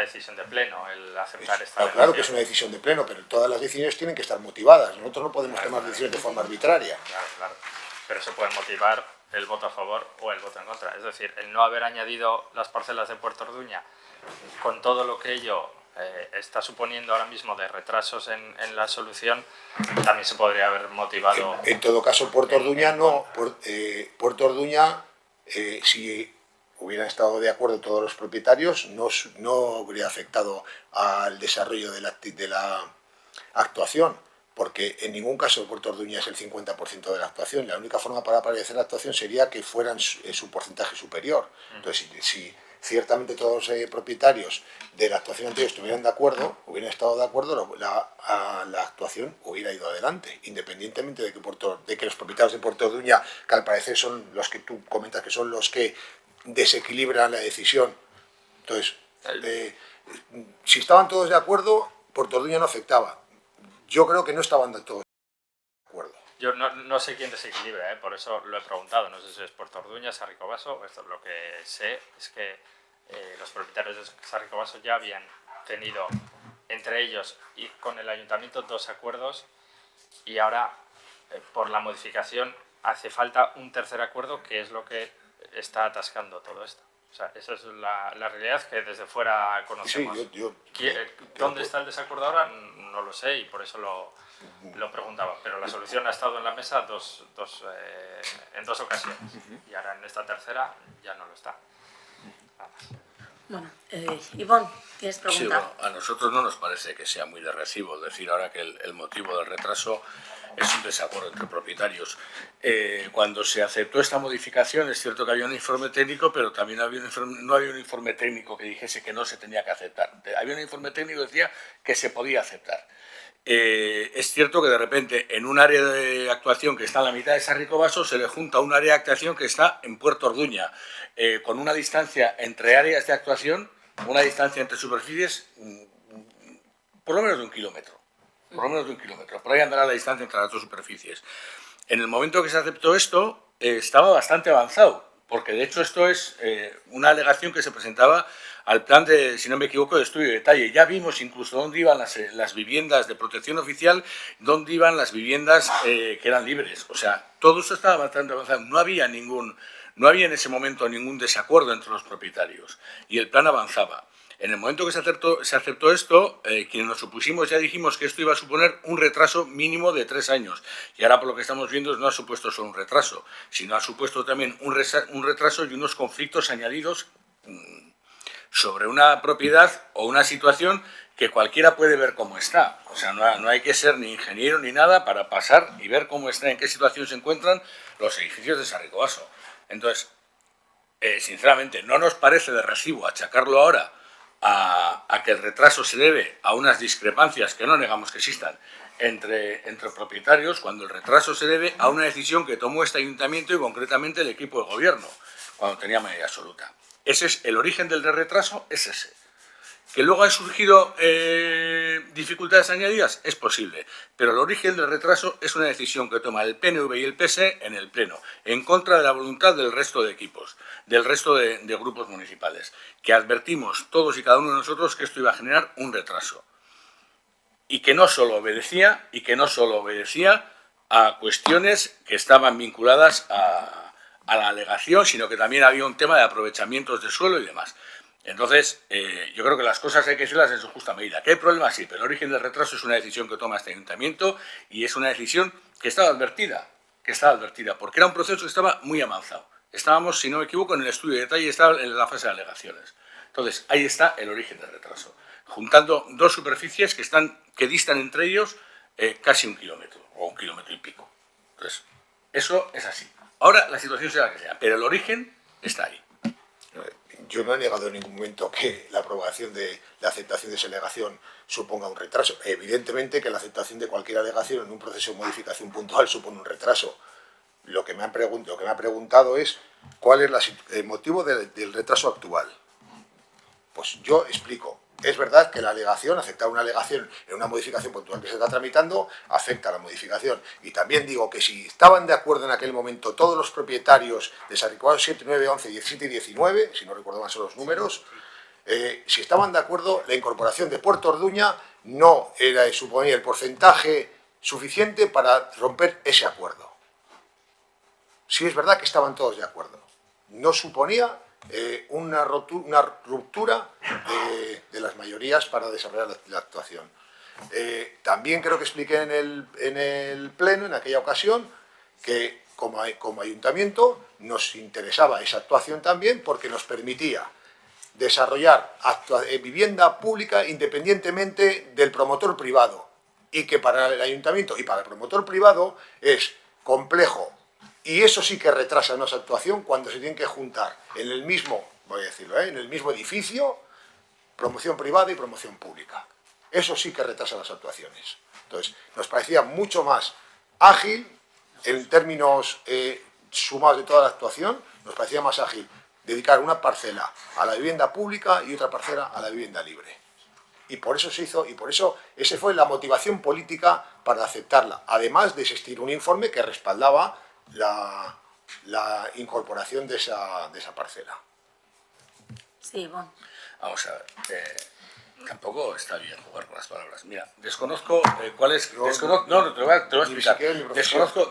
S6: decisión de pleno el aceptar esta
S3: Claro que es una decisión de pleno, pero todas las decisiones tienen que estar motivadas. Nosotros no podemos tomar decisiones de forma arbitraria.
S6: Claro. Pero se puede motivar el voto a favor o el voto en contra. Es decir, el no haber añadido las parcelas de Puerto Orduña, con todo lo que ello está suponiendo ahora mismo de retrasos en la solución, también se podría haber motivado...
S3: En todo caso, Puerto Orduña Puerto Orduña, si hubieran estado de acuerdo todos los propietarios, no habría afectado al desarrollo de la actuación, porque en ningún caso Puerto Orduña es el 50% de la actuación. La única forma para aparecer la actuación sería que fueran su porcentaje superior. Entonces, si ciertamente todos los propietarios de la actuación anterior hubieran estado de acuerdo, la actuación hubiera ido adelante, independientemente de que los propietarios de Puerto Orduña, que al parecer son los que tú comentas que son los que desequilibran la decisión. Entonces, si estaban todos de acuerdo, Puerto Orduña no afectaba. Yo creo que no estaban todos de acuerdo.
S6: Yo no sé quién desequilibra, por eso lo he preguntado. No sé si es Puerto Orduña, Sarricobaso. Lo que sé es que los propietarios de Sarricobaso ya habían tenido entre ellos y con el ayuntamiento 2 acuerdos, y ahora por la modificación hace falta un tercer acuerdo, que es lo que está atascando todo esto. O sea, esa es la realidad que desde fuera conocemos.
S3: Sí,
S6: ¿Dónde está el desacuerdo ahora? No lo sé, y por eso lo preguntaba. Pero la solución ha estado en la mesa en dos ocasiones. Y ahora en esta tercera ya no lo está. Nada más.
S1: Bueno, Ivonne, ¿tienes pregunta?
S4: Sí, bueno, a nosotros no nos parece que sea muy de recibo decir ahora que el motivo del retraso es un desacuerdo entre propietarios. Cuando se aceptó esta modificación, es cierto que había un informe técnico, pero también no había un informe técnico que dijese que no se tenía que aceptar. Había un informe técnico que decía que se podía aceptar. Es cierto que de repente en un área de actuación que está en la mitad de Sarricobaso se le junta un área de actuación que está en Puerto Orduña, con una distancia entre áreas de actuación, una distancia entre superficies, por lo menos de 1 kilómetro. Por ahí andará la distancia entre las dos superficies. En el momento que se aceptó esto, estaba bastante avanzado, porque de hecho esto es una alegación que se presentaba al plan de, si no me equivoco, de estudio de detalle. Ya vimos incluso dónde iban las viviendas de protección oficial, dónde iban las viviendas que eran libres. O sea, todo eso estaba bastante avanzado. No había en ese momento ningún desacuerdo entre los propietarios y el plan avanzaba. En el momento que se aceptó esto, quienes nos opusimos ya dijimos que esto iba a suponer un retraso mínimo de 3 años. Y ahora por lo que estamos viendo no ha supuesto solo un retraso, sino ha supuesto también un retraso y unos conflictos añadidos sobre una propiedad o una situación que cualquiera puede ver cómo está. O sea, no hay que ser ni ingeniero ni nada para pasar y ver cómo está, en qué situación se encuentran los edificios de Sarricobaso. Entonces, sinceramente, no nos parece de recibo achacarlo ahora a que el retraso se debe a unas discrepancias que no negamos que existan entre propietarios, cuando el retraso se debe a una decisión que tomó este ayuntamiento y concretamente el equipo de gobierno, cuando tenía mayoría absoluta. Ese es el origen del retraso, es ese. ¿Que luego han surgido dificultades añadidas? Es posible, pero el origen del retraso es una decisión que toma el PNV y el PSE en el Pleno, en contra de la voluntad del resto de equipos, del resto de grupos municipales, que advertimos todos y cada uno de nosotros que esto iba a generar un retraso. Y que no solo obedecía a cuestiones que estaban vinculadas a la alegación, sino que también había un tema de aprovechamientos de suelo y demás. Entonces, yo creo que las cosas hay que decirlas en su justa medida. ¿Que hay problemas? Sí, pero el origen del retraso es una decisión que toma este ayuntamiento y es una decisión que estaba advertida, porque era un proceso que estaba muy avanzado. Estábamos, si no me equivoco, en el estudio de detalle y estaba en la fase de alegaciones. Entonces, ahí está el origen del retraso, juntando dos superficies que distan entre ellos casi 1 kilómetro, o 1 kilómetro y pico. Entonces, eso es así. Ahora la situación será la que sea, pero el origen está ahí.
S3: Yo no he negado en ningún momento que la aprobación de la aceptación de esa alegación suponga un retraso. Evidentemente que la aceptación de cualquier alegación en un proceso de modificación puntual supone un retraso. Lo que me ha preguntado es cuál es el motivo del retraso actual. Pues yo explico. Es verdad que la alegación, aceptar una alegación en una modificación puntual que se está tramitando, afecta a la modificación. Y también digo que si estaban de acuerdo en aquel momento todos los propietarios de San Ricardo 7, 9, 11, 17 y 19, si no recuerdo más los números, si estaban de acuerdo, la incorporación de Puerto Orduña no suponía el porcentaje suficiente para romper ese acuerdo. Sí es verdad que estaban todos de acuerdo. No suponía una ruptura de las mayorías para desarrollar la actuación. También creo que expliqué en el Pleno, en aquella ocasión, que como ayuntamiento nos interesaba esa actuación también porque nos permitía desarrollar vivienda pública independientemente del promotor privado, y que para el ayuntamiento y para el promotor privado es complejo. Y eso sí que retrasa nuestra actuación cuando se tienen que juntar en el mismo, voy a decirlo, en el mismo edificio, promoción privada y promoción pública. Eso sí que retrasa las actuaciones. Entonces, nos parecía mucho más ágil, en términos sumados de toda la actuación, nos parecía más ágil dedicar una parcela a la vivienda pública y otra parcela a la vivienda libre. Y por eso se hizo, y por eso esa fue la motivación política para aceptarla, además de existir un informe que respaldaba la incorporación de esa parcela.
S1: Sí, bueno.
S4: Vamos a ver, tampoco está bien jugar con las palabras. Mira, desconozco cuál es... te lo voy a explicar.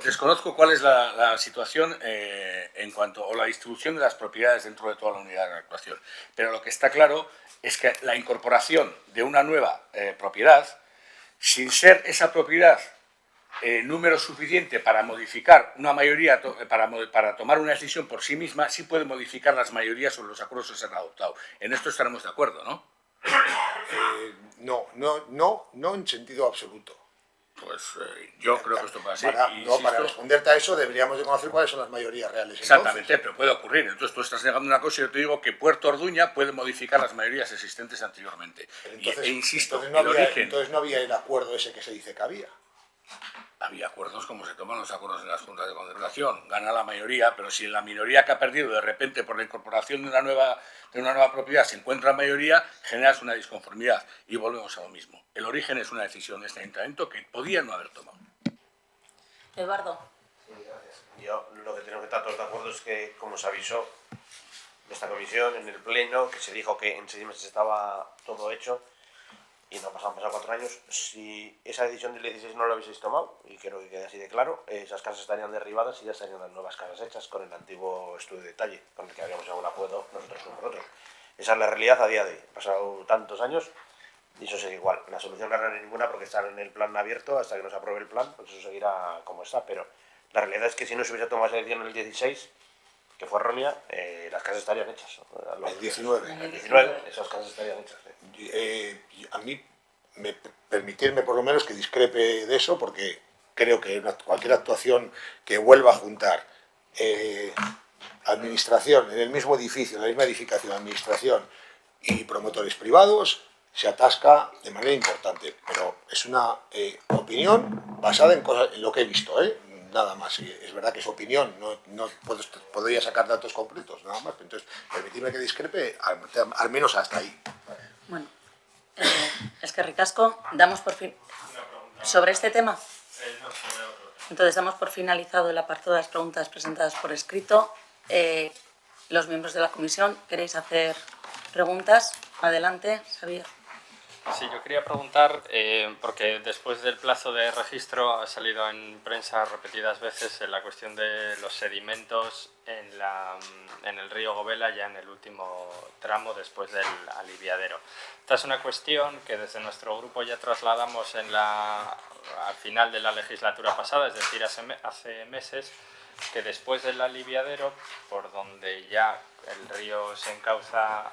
S4: Desconozco cuál es la situación en cuanto a la distribución de las propiedades dentro de toda la unidad de actuación. Pero lo que está claro es que la incorporación de una nueva propiedad, sin ser esa propiedad número suficiente para modificar una mayoría, para tomar una decisión por sí misma, sí puede modificar las mayorías sobre los acuerdos que se han adoptado. En esto estaremos de acuerdo, ¿no?
S3: No en sentido absoluto.
S4: Pues yo creo que esto pasa así.
S3: Para responderte a eso deberíamos de conocer cuáles son las mayorías reales.
S4: Exactamente, pero puede ocurrir. Entonces tú estás negando una cosa y yo te digo que Puerto Orduña puede modificar las mayorías existentes anteriormente. Insisto,
S3: entonces no había el acuerdo ese que se dice que había.
S4: Había acuerdos como se toman los acuerdos en las juntas de concertación. Gana la mayoría, pero si en la minoría que ha perdido de repente por la incorporación de una nueva propiedad se encuentra mayoría, generas una disconformidad. Y volvemos a lo mismo. El origen es una decisión de este ayuntamiento que podía no haber tomado.
S1: Eduardo.
S7: Sí, gracias. Yo lo que tenemos que estar todos de acuerdo es que, como se avisó de esta comisión en el Pleno, que se dijo que en 6 meses estaba todo hecho, y no han pasado 4 años, si esa decisión del 16 no la hubieseis tomado, y creo que quede así de claro, esas casas estarían derribadas y ya estarían las nuevas casas hechas con el antiguo estudio de detalle, con el que habíamos llegado a un acuerdo nosotros con vosotros. Esa es la realidad a día de hoy. Han pasado tantos años y eso sigue igual. La solución no era ninguna porque está en el plan abierto hasta que nos apruebe el plan, pues eso seguirá como está, pero la realidad es que si no se hubiese tomado esa decisión en el 16, que fue errónea, las casas estarían hechas.
S3: El 19.
S7: El 19, esas casas estarían hechas.
S3: A mí, permitirme por lo menos que discrepe de eso, porque creo que cualquier actuación que vuelva a juntar administración en el mismo edificio, en la misma edificación, administración y promotores privados, se atasca de manera importante. Pero es una opinión basada en lo que he visto, nada más. Es verdad que es opinión, no podría sacar datos completos, nada más. Entonces, permitirme que discrepe, al menos hasta ahí.
S1: Bueno, es que ricasco, damos por fin... ¿Sobre este tema? Entonces damos por finalizado el apartado de las preguntas presentadas por escrito. Los miembros de la comisión, ¿queréis hacer preguntas? Adelante, Xavier.
S6: Sí, yo quería preguntar, porque después del plazo de registro ha salido en prensa repetidas veces la cuestión de los sedimentos en el río Govela, ya en el último tramo después del aliviadero. Esta es una cuestión que desde nuestro grupo ya trasladamos al final de la legislatura pasada, es decir, hace meses, que después del aliviadero, por donde ya el río se encauza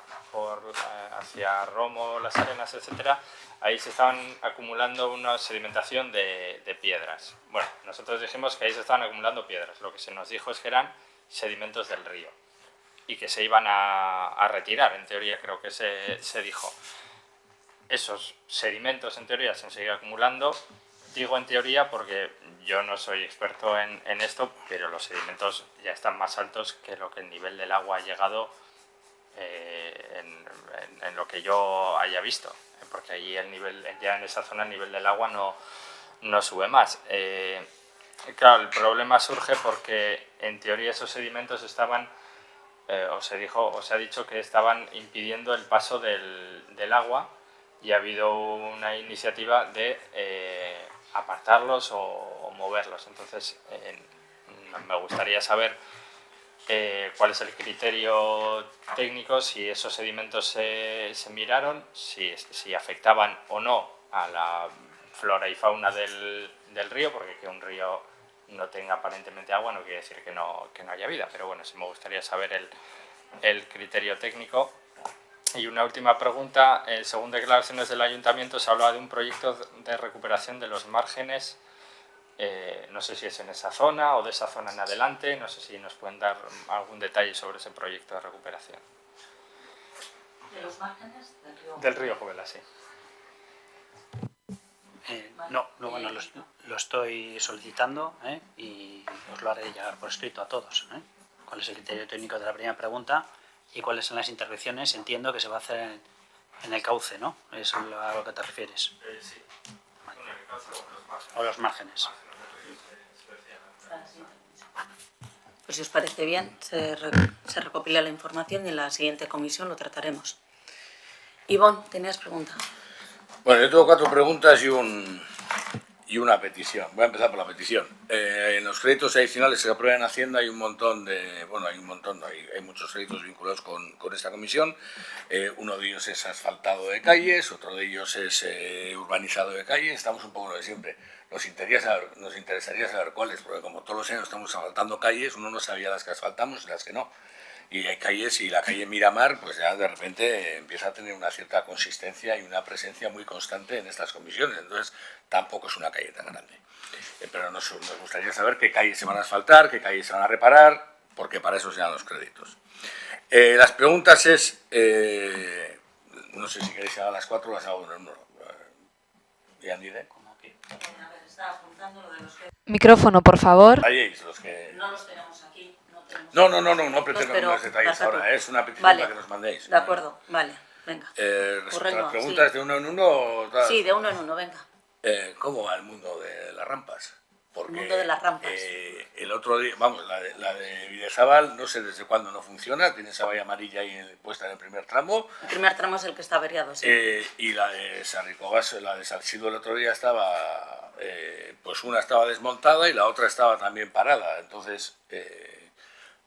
S6: hacia Romo, Las Arenas, etcétera, ahí se estaban acumulando una sedimentación de piedras. Bueno, nosotros dijimos que ahí se estaban acumulando piedras, lo que se nos dijo es que eran sedimentos del río. y que se iban a retirar, en teoría creo que se dijo. Esos sedimentos en teoría se han seguido acumulando. Digo en teoría porque yo no soy experto en esto, pero los sedimentos ya están más altos que lo que el nivel del agua ha llegado en lo que yo haya visto, porque allí el nivel, ya en esa zona el nivel del agua no sube más. Claro, el problema surge porque en teoría esos sedimentos estaban, o se ha dicho que estaban impidiendo el paso del agua, y ha habido una iniciativa de apartarlos o moverlos. Entonces me gustaría saber cuál es el criterio técnico, si esos sedimentos se miraron, si afectaban o no a la flora y fauna del río, porque que un río no tenga aparentemente agua no quiere decir que no haya vida, pero bueno, sí me gustaría saber el criterio técnico. Y una última pregunta, según declaraciones del Ayuntamiento se habla de un proyecto de recuperación de los márgenes, no sé si es en esa zona o de esa zona en adelante, no sé si nos pueden dar algún detalle sobre ese proyecto de recuperación.
S1: ¿De los márgenes del río?
S6: Del río Jovela, sí.
S8: Bueno, lo estoy solicitando y os lo haré llegar por escrito a todos. ¿Cuál es el criterio técnico de la primera pregunta y cuáles son las intervenciones? Entiendo que se va a hacer en el cauce, ¿no? Es a lo que te refieres.
S6: Sí.
S8: Vale. O los márgenes.
S1: Pues si os parece bien, se recopila la información y en la siguiente comisión lo trataremos. Ivonne, ¿tenías pregunta?
S4: Bueno, yo tengo 4 preguntas y una petición. Voy a empezar por la petición. En los créditos adicionales que se aprueban en Hacienda hay un montón de... Bueno, hay muchos créditos vinculados con esta comisión. Uno de ellos es asfaltado de calles, otro de ellos es urbanizado de calles. Estamos un poco en lo de siempre. Nos interesaría saber cuáles, porque como todos los años estamos asfaltando calles, uno no sabía las que asfaltamos y las que no. Y hay calles, y la calle Miramar, pues ya de repente empieza a tener una cierta consistencia y una presencia muy constante en estas comisiones. Entonces, tampoco es una calle tan grande. Pero nos gustaría saber qué calles se van a asfaltar, qué calles se van a reparar, porque para eso se dan los créditos. Las preguntas es, no sé si queréis que haga las 4 o las hago uno en uno. ¿Ya diré?
S1: A ver, estaba apuntando lo de los que...
S2: Micrófono, por favor.
S4: Detalléis los que...
S1: No los tenemos aquí.
S4: No pretendo más detalles
S1: Barca tú.
S4: ahora, es una petición
S1: Vale.
S4: para que nos mandéis.
S1: De acuerdo, vale, venga.
S4: Respecto a las
S1: Urreño,
S4: preguntas
S1: sí.
S4: de uno en uno...
S1: Sí, de uno en uno, venga.
S4: ¿Cómo va el mundo de las rampas? Porque,
S1: El mundo de las rampas.
S4: El otro día, vamos, la de Videzábal, no sé desde cuándo no funciona, tiene esa valla amarilla ahí puesta en el primer tramo.
S1: El primer tramo es el que está averiado, sí.
S4: Y la de San Ricobas, la de Salsido el otro día estaba, pues una estaba desmontada y la otra estaba también parada. Entonces,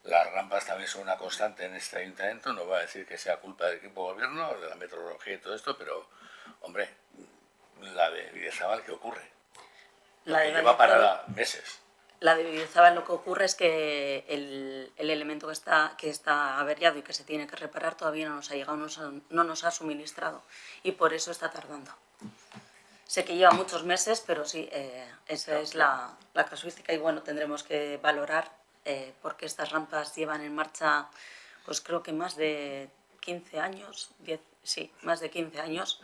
S4: las rampas también son una constante en este ayuntamiento. No voy a decir que sea culpa del equipo de gobierno, de la meteorología y todo esto, pero, hombre, la de Videzábal, ¿qué ocurre? Que lleva parada meses.
S1: La de Videzábal lo que ocurre es que el elemento que está averiado y que se tiene que reparar todavía no nos ha llegado, no nos ha suministrado y por eso está tardando. Sé que lleva muchos meses, pero sí, esa es la casuística y bueno, tendremos que valorar porque estas rampas llevan en marcha, pues creo que más de 15 años, más de 15 años.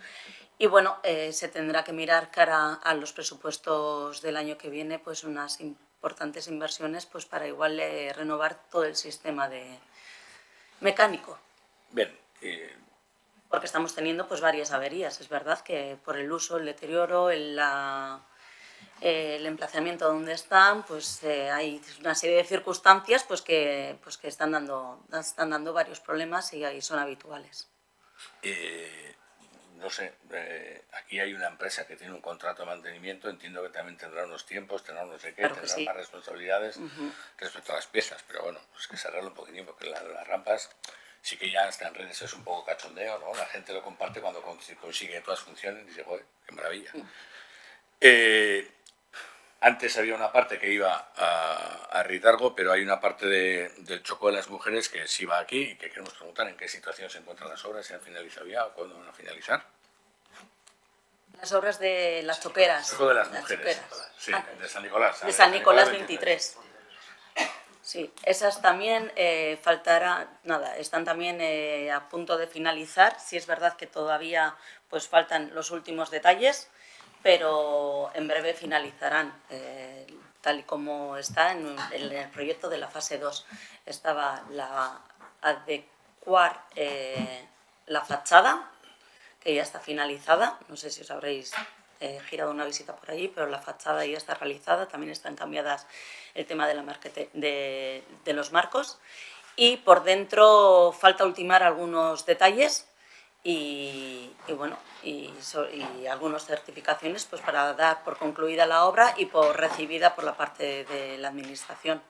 S1: Y bueno, se tendrá que mirar cara a los presupuestos del año que viene, pues unas importantes inversiones pues para igual renovar todo el sistema mecánico.
S4: Bien.
S1: Porque estamos teniendo pues varias averías. Es verdad que por el uso, el deterioro, el emplazamiento donde están, pues hay una serie de circunstancias pues que están dando varios problemas y son habituales.
S4: No sé, aquí hay una empresa que tiene un contrato de mantenimiento, entiendo que también tendrá unos tiempos, tendrá no sé qué,
S1: Claro
S4: tendrá
S1: sí.
S4: más responsabilidades respecto a las piezas, pero bueno, pues que se arregle un poquitín, porque las rampas sí que ya hasta en redes es un poco cachondeo, ¿no? La gente lo comparte cuando consigue que todas funcionen y dice, joder, qué maravilla. Antes había una parte que iba a Ritargo, pero hay una parte del Choco de las Mujeres que sí va aquí y que queremos preguntar en qué situación se encuentran las obras, si han finalizado ya o cuándo van a finalizar.
S1: Las obras de las choqueras.
S4: Choco de las Mujeres, sí, de San Nicolás.
S1: De San Nicolás 23. Sí, esas también faltará, nada, están también a punto de finalizar. Sí es verdad que todavía pues faltan los últimos detalles, pero en breve finalizarán, tal y como está en el proyecto de la fase 2. Estaba adecuar la fachada, que ya está finalizada, no sé si os habréis girado una visita por allí, pero la fachada ya está realizada, también están cambiadas el tema de, de los marcos, y por dentro falta ultimar algunos detalles y bueno, y algunas certificaciones pues para dar por concluida la obra y por recibida por la parte de la administración.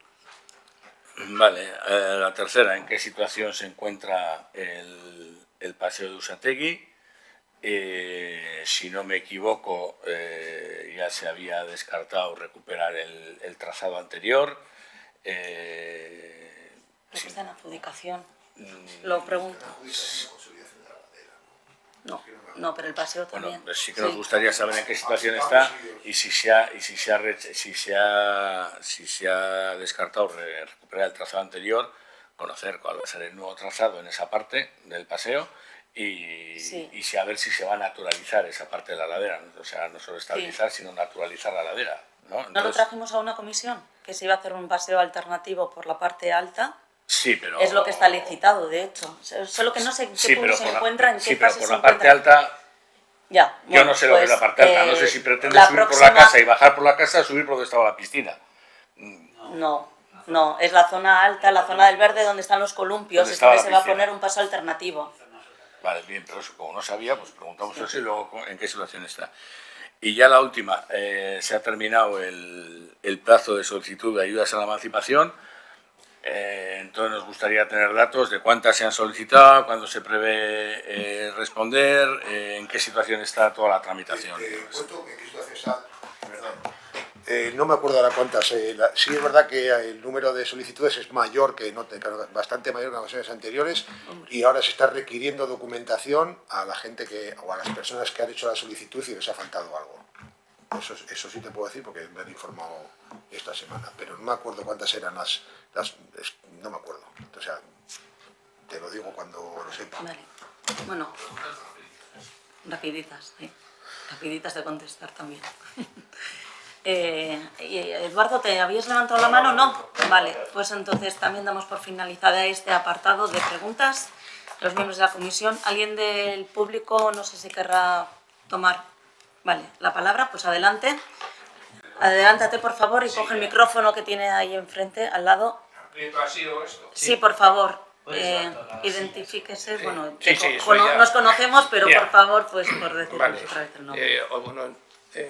S4: Vale, la tercera, ¿en qué situación se encuentra el paseo de Usategui? Si no me equivoco, ya se había descartado recuperar el trazado anterior.
S1: Creo que está en adjudicación. Lo pregunto. No, pero el paseo también.
S4: Bueno, pues sí que nos gustaría saber en qué situación está y si se ha descartado recuperar el trazado anterior, conocer cuál va a ser el nuevo trazado en esa parte del paseo y a ver si se va a naturalizar esa parte de la ladera, ¿no? O sea, no solo estabilizar, sino naturalizar la ladera, ¿no? Entonces,
S1: ¿no lo trajimos a una comisión? Que se iba a hacer un paseo alternativo por la parte alta.
S4: Sí, pero...
S1: Es lo que está licitado, de hecho. Solo que no sé en qué punto se encuentra, en qué fase se encuentra.
S4: Sí, pero por la parte alta...
S1: Ya,
S4: yo no sé lo que es la parte alta. No sé si pretende subir por la casa y bajar por la casa o subir por donde estaba la piscina.
S1: No, es la zona alta, la zona del verde donde están los columpios. Es donde se va a poner un paso alternativo.
S4: Vale, bien, pero eso, como no sabía, pues preguntamos eso y luego en qué situación está. Y ya la última, se ha terminado el plazo de solicitud de ayudas a la emancipación. Entonces nos gustaría tener datos de cuántas se han solicitado, cuándo se prevé responder, en qué situación está toda la tramitación.
S3: ¿En qué situación está? Perdón. No me acuerdo ahora cuántas. Sí es verdad que el número de solicitudes es mayor bastante mayor que en ocasiones anteriores, y ahora se está requiriendo documentación a la gente o a las personas que han hecho la solicitud y les ha faltado algo. Eso sí te puedo decir porque me han informado esta semana, pero no me acuerdo cuántas eran no me acuerdo. O sea, te lo digo cuando lo sepa.
S1: Vale. Bueno, rapiditas, ¿sí? Rapiditas de contestar también. Eduardo, ¿te habías levantado la mano? No. Vale, pues entonces también damos por finalizada este apartado de preguntas. Los miembros de la comisión. ¿Alguien del público, no sé si querrá tomar la palabra? Pues adelante. Adelántate, por favor, y coge el micrófono que tiene ahí enfrente, al lado. Sí, por favor. Identifíquese. Bueno, nos conocemos, pero por favor, pues por decirnos otra vez el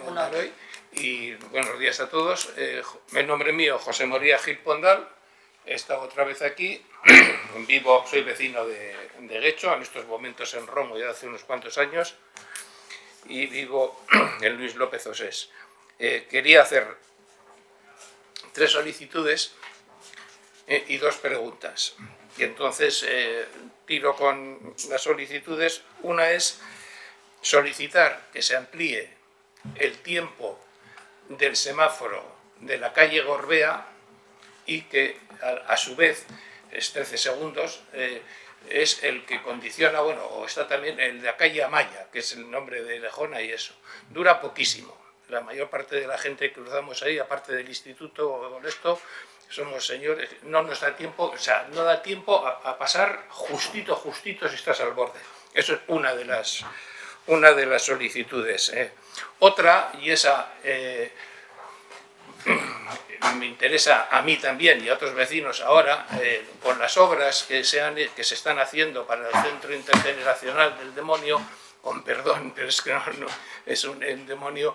S1: nombre.
S10: Y buenos días a todos. El nombre mío, José María Gil Pondal. He estado otra vez aquí. Soy vecino de Guecho, en estos momentos en Romo ya hace unos cuantos años. Y vivo en Luis López Osés. Quería hacer 3 solicitudes y 2 preguntas. Y entonces tiro con las solicitudes. Una es solicitar que se amplíe el tiempo del semáforo de la calle Gorbea y que a su vez es 13 segundos, es el que condiciona, o está también el de la calle Amaya, que es el nombre de Lejona, y eso. Dura poquísimo. La mayor parte de la gente que cruzamos ahí, aparte del instituto o con esto, somos señores, no nos da tiempo, no da tiempo a pasar justito si estás al borde. Eso es una de las solicitudes. Otra, y esa me interesa a mí también y a otros vecinos ahora, con las obras que se están haciendo para el Centro Intergeneracional del Demonio, con perdón, pero es que no es el demonio,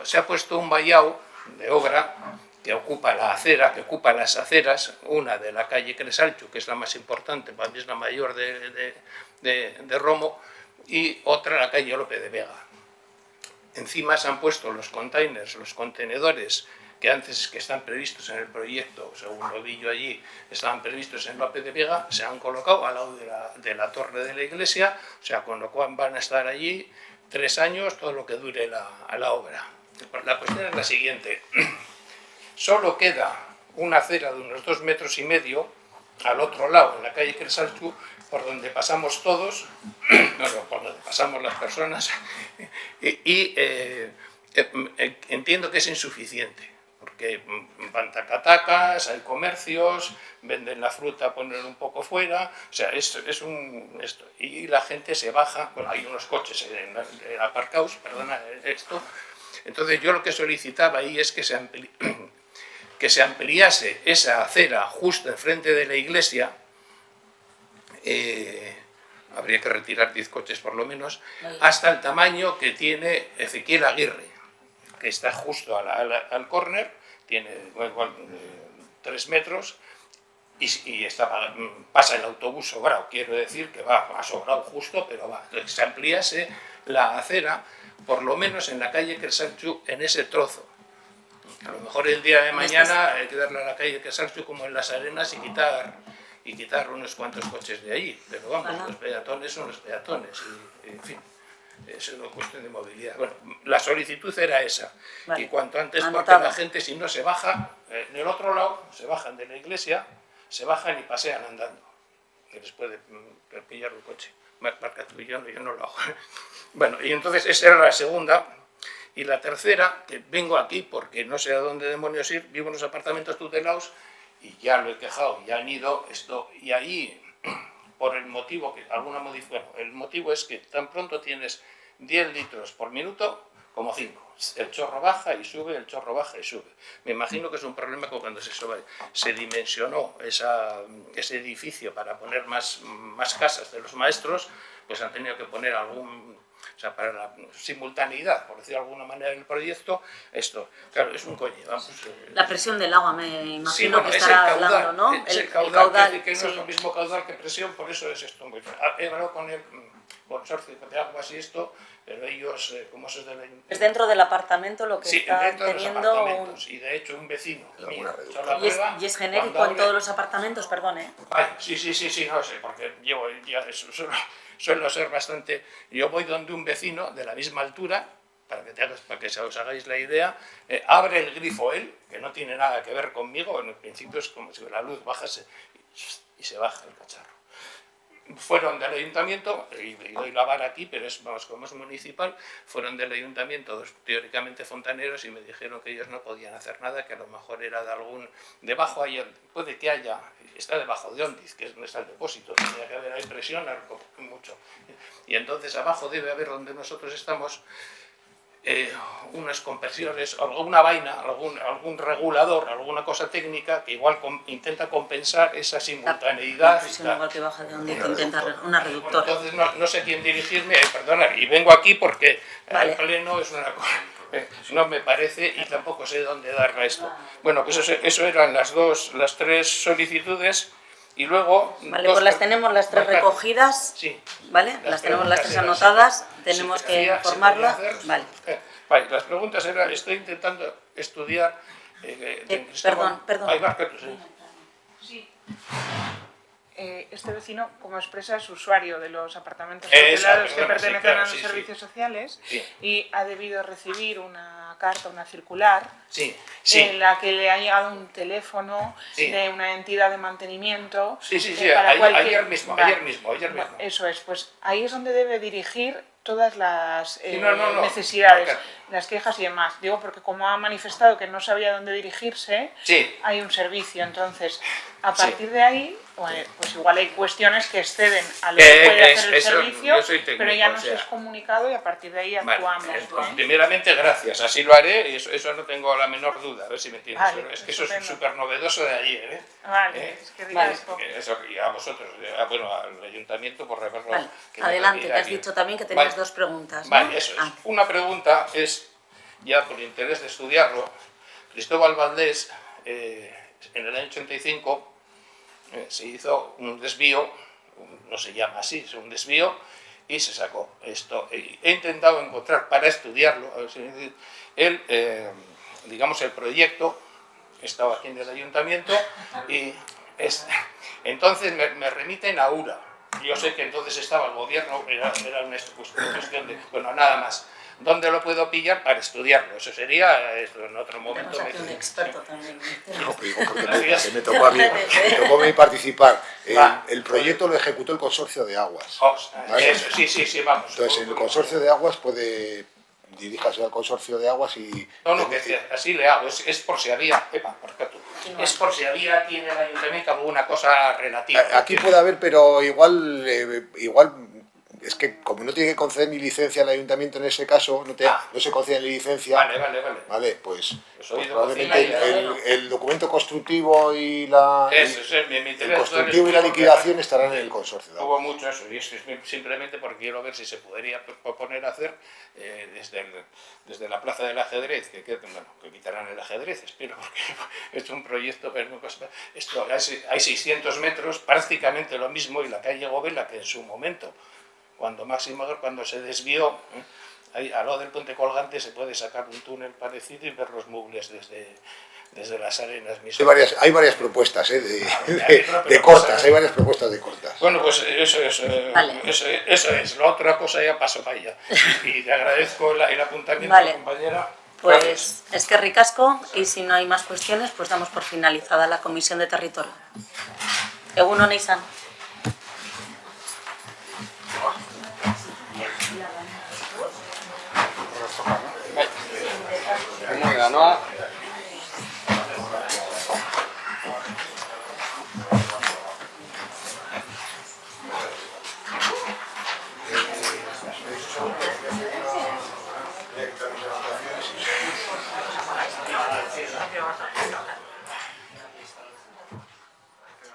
S10: se ha puesto un vallado de obra que ocupa la acera, que ocupa las aceras, una de la calle Cresalchu, que es la más importante, para mí es la mayor de Romo, y otra la calle Lope de Vega. Encima se han puesto los containers, los contenedores, que antes que están previstos en el proyecto, según lo vi yo allí, estaban previstos en Lope de Vega, se han colocado al lado de la torre de la iglesia, con lo cual van a estar allí 3 años, todo lo que dure la obra. La cuestión es la siguiente. Solo queda una acera de unos 2,5 metros al otro lado, en la calle Cresalchu, por donde pasamos todos, por donde pasamos las personas, y entiendo que es insuficiente, porque van tacatacas, hay comercios, venden la fruta, ponen un poco fuera, o sea, esto, y la gente se baja, bueno, hay unos coches aparcados, perdona esto, entonces yo lo que solicitaba ahí es que se ampliase esa acera justo enfrente de la iglesia, habría que retirar 10 coches por lo menos, hasta el tamaño que tiene Ezequiel Aguirre, que está justo al córner, tiene 3 metros y pasa el autobús sobrado, quiero decir que va sobrado justo, pero va. Entonces se ampliase la acera, por lo menos en la calle Cresalchu, en ese trozo. A lo mejor el día de mañana hay que darle a la calle Cresalchu como en Las Arenas y quitar unos cuantos coches de ahí, pero vamos, los peatones son los peatones, y en fin. Es una cuestión de movilidad. Bueno, la solicitud era esa. Vale. Y cuanto antes, porque la gente, si no se baja, en el otro lado, se bajan de la iglesia, se bajan y pasean andando. Que les puede pillar un coche. Marca tú y yo no lo hago. Bueno, y entonces esa era la segunda. Y la tercera, que vengo aquí porque no sé a dónde demonios ir, vivo en unos apartamentos tutelados y ya lo he quejado, ya han ido esto, y ahí, por el motivo que el motivo es que tan pronto tienes 10 litros por minuto como 5. El chorro baja y sube, el chorro baja y sube. Me imagino que es un problema que cuando se dimensionó ese edificio para poner más casas de los maestros, pues han tenido que poner o sea, para la simultaneidad, por decirlo de alguna manera, en el proyecto, esto, claro, es un coño.
S1: La presión del agua, me imagino,
S10: sí, bueno,
S1: que estará hablando, ¿no?
S10: El caudal, que no es lo mismo caudal que presión, por eso es esto. He hablado con el consorcio de aguas y esto, pero ellos, como eso es del ayuntamiento...
S1: Es dentro del apartamento lo que está
S10: dentro
S1: teniendo...
S10: de los apartamentos, y de hecho un vecino mío,
S1: ¿Y es genérico en todos los apartamentos? Perdón, ¿eh?
S10: Ay, sí, no sé, porque llevo ya eso, suelo ser bastante... Yo voy donde un vecino de la misma altura, para que os hagáis la idea, abre el grifo él, que no tiene nada que ver conmigo, en el principio es como si la luz bajase y se baja el cacharro. Fueron del ayuntamiento, y doy la vara aquí, pero como es municipal, fueron del ayuntamiento, teóricamente fontaneros, y me dijeron que ellos no podían hacer nada, que a lo mejor era de algún... Debajo puede que haya, está debajo de Ondiz, que es donde está el depósito, tendría que haber ahí presión mucho. Y entonces abajo debe haber, donde nosotros estamos, unas compresiones, alguna vaina, algún regulador, alguna cosa técnica que igual intenta compensar esa simultaneidad.
S1: La presión igual que baja de donde intenta una reductora.
S10: Entonces no sé quién dirigirme, perdona, y vengo aquí porque el pleno es una cosa, no me parece, y tampoco sé dónde darle a esto. Bueno, pues eso eran las 3 solicitudes. Y luego...
S1: Vale, pues las tenemos las 3 recogidas,
S10: sí,
S1: ¿vale? Las tenemos las 3 anotadas, tenemos que informarlas. Vale.
S10: Vale, las preguntas eran, estoy intentando estudiar...
S1: perdón.
S10: Hay Marquetos,
S9: sí. Este vecino, como expresa, es usuario de los apartamentos tutelados que pertenecen a los servicios sociales, y ha debido recibir una carta, una circular, en la que le ha llegado un teléfono de una entidad de mantenimiento.
S10: Ayer mismo.
S9: Eso es, pues ahí es donde debe dirigir todas las necesidades, las quejas y demás. Digo, porque como ha manifestado que no sabía dónde dirigirse, hay un servicio. Entonces, a partir de ahí, pues igual hay cuestiones que exceden a lo que puede hacer el servicio, pero ya nos es comunicado y a partir de ahí actuamos.
S10: Primeramente, gracias, así lo haré, y eso no tengo la menor duda, a ver si me entiendes.
S9: Vale,
S10: es que eso es súper novedoso de ayer, ¿eh?
S9: Vale, es que digas
S10: eso, y a vosotros, bueno, al ayuntamiento por reverlo.
S1: Vale, adelante, que has dicho también que tenías 2 preguntas, ¿no?
S10: Vale, eso es. Una pregunta es, ya por interés de estudiarlo, Cristóbal Valdés, en el año 85, se hizo un desvío, no se llama así, es un desvío, y se sacó esto. He intentado encontrar para estudiarlo, a ver si digamos el proyecto, estaba aquí en el ayuntamiento, y entonces me remiten a URA. Yo sé que entonces estaba el gobierno, era una cuestión de... Bueno, nada más. dónde lo puedo pillar para estudiarlo. Eso sería en otro momento.
S1: Tenemos aquí un experto también.
S3: No, digo, porque me tocó a mí participar. El proyecto lo ejecutó el Consorcio de Aguas. ¿Vale?
S10: Eso, sí, vamos.
S3: Entonces, el Consorcio de Aguas diríjase al Consorcio de Aguas y...
S10: No, que así le hago, es por si había... es por si había aquí en el Ayuntamiento alguna cosa relativa.
S3: Aquí puede haber, pero igual es que como no tiene que conceder ni licencia al Ayuntamiento en ese caso, no se concede ni licencia. Vale, pues probablemente el documento constructivo y la liquidación estarán en el Consorcio de Aguas.
S10: Hubo mucho eso, y es simplemente porque quiero ver si se podría proponer hacer desde la Plaza del Ajedrez, que quitarán el ajedrez, espero, porque es un proyecto, esto hay 600 metros, prácticamente lo mismo, y la calle Govela, que en su momento, cuando se desvió, ahí, al lado del puente colgante se puede sacar un túnel parecido y ver los muebles desde las arenas mismas.
S3: Hay varias propuestas de cortas, hay varias propuestas de cortas.
S10: Bueno, pues eso es. La otra cosa ya pasó para allá. Y te agradezco el apuntamiento, compañera.
S1: Pues es que ricasco, y si no hay más cuestiones, pues damos por finalizada la Comisión de Territorio. Egunon izan.
S3: Gracias.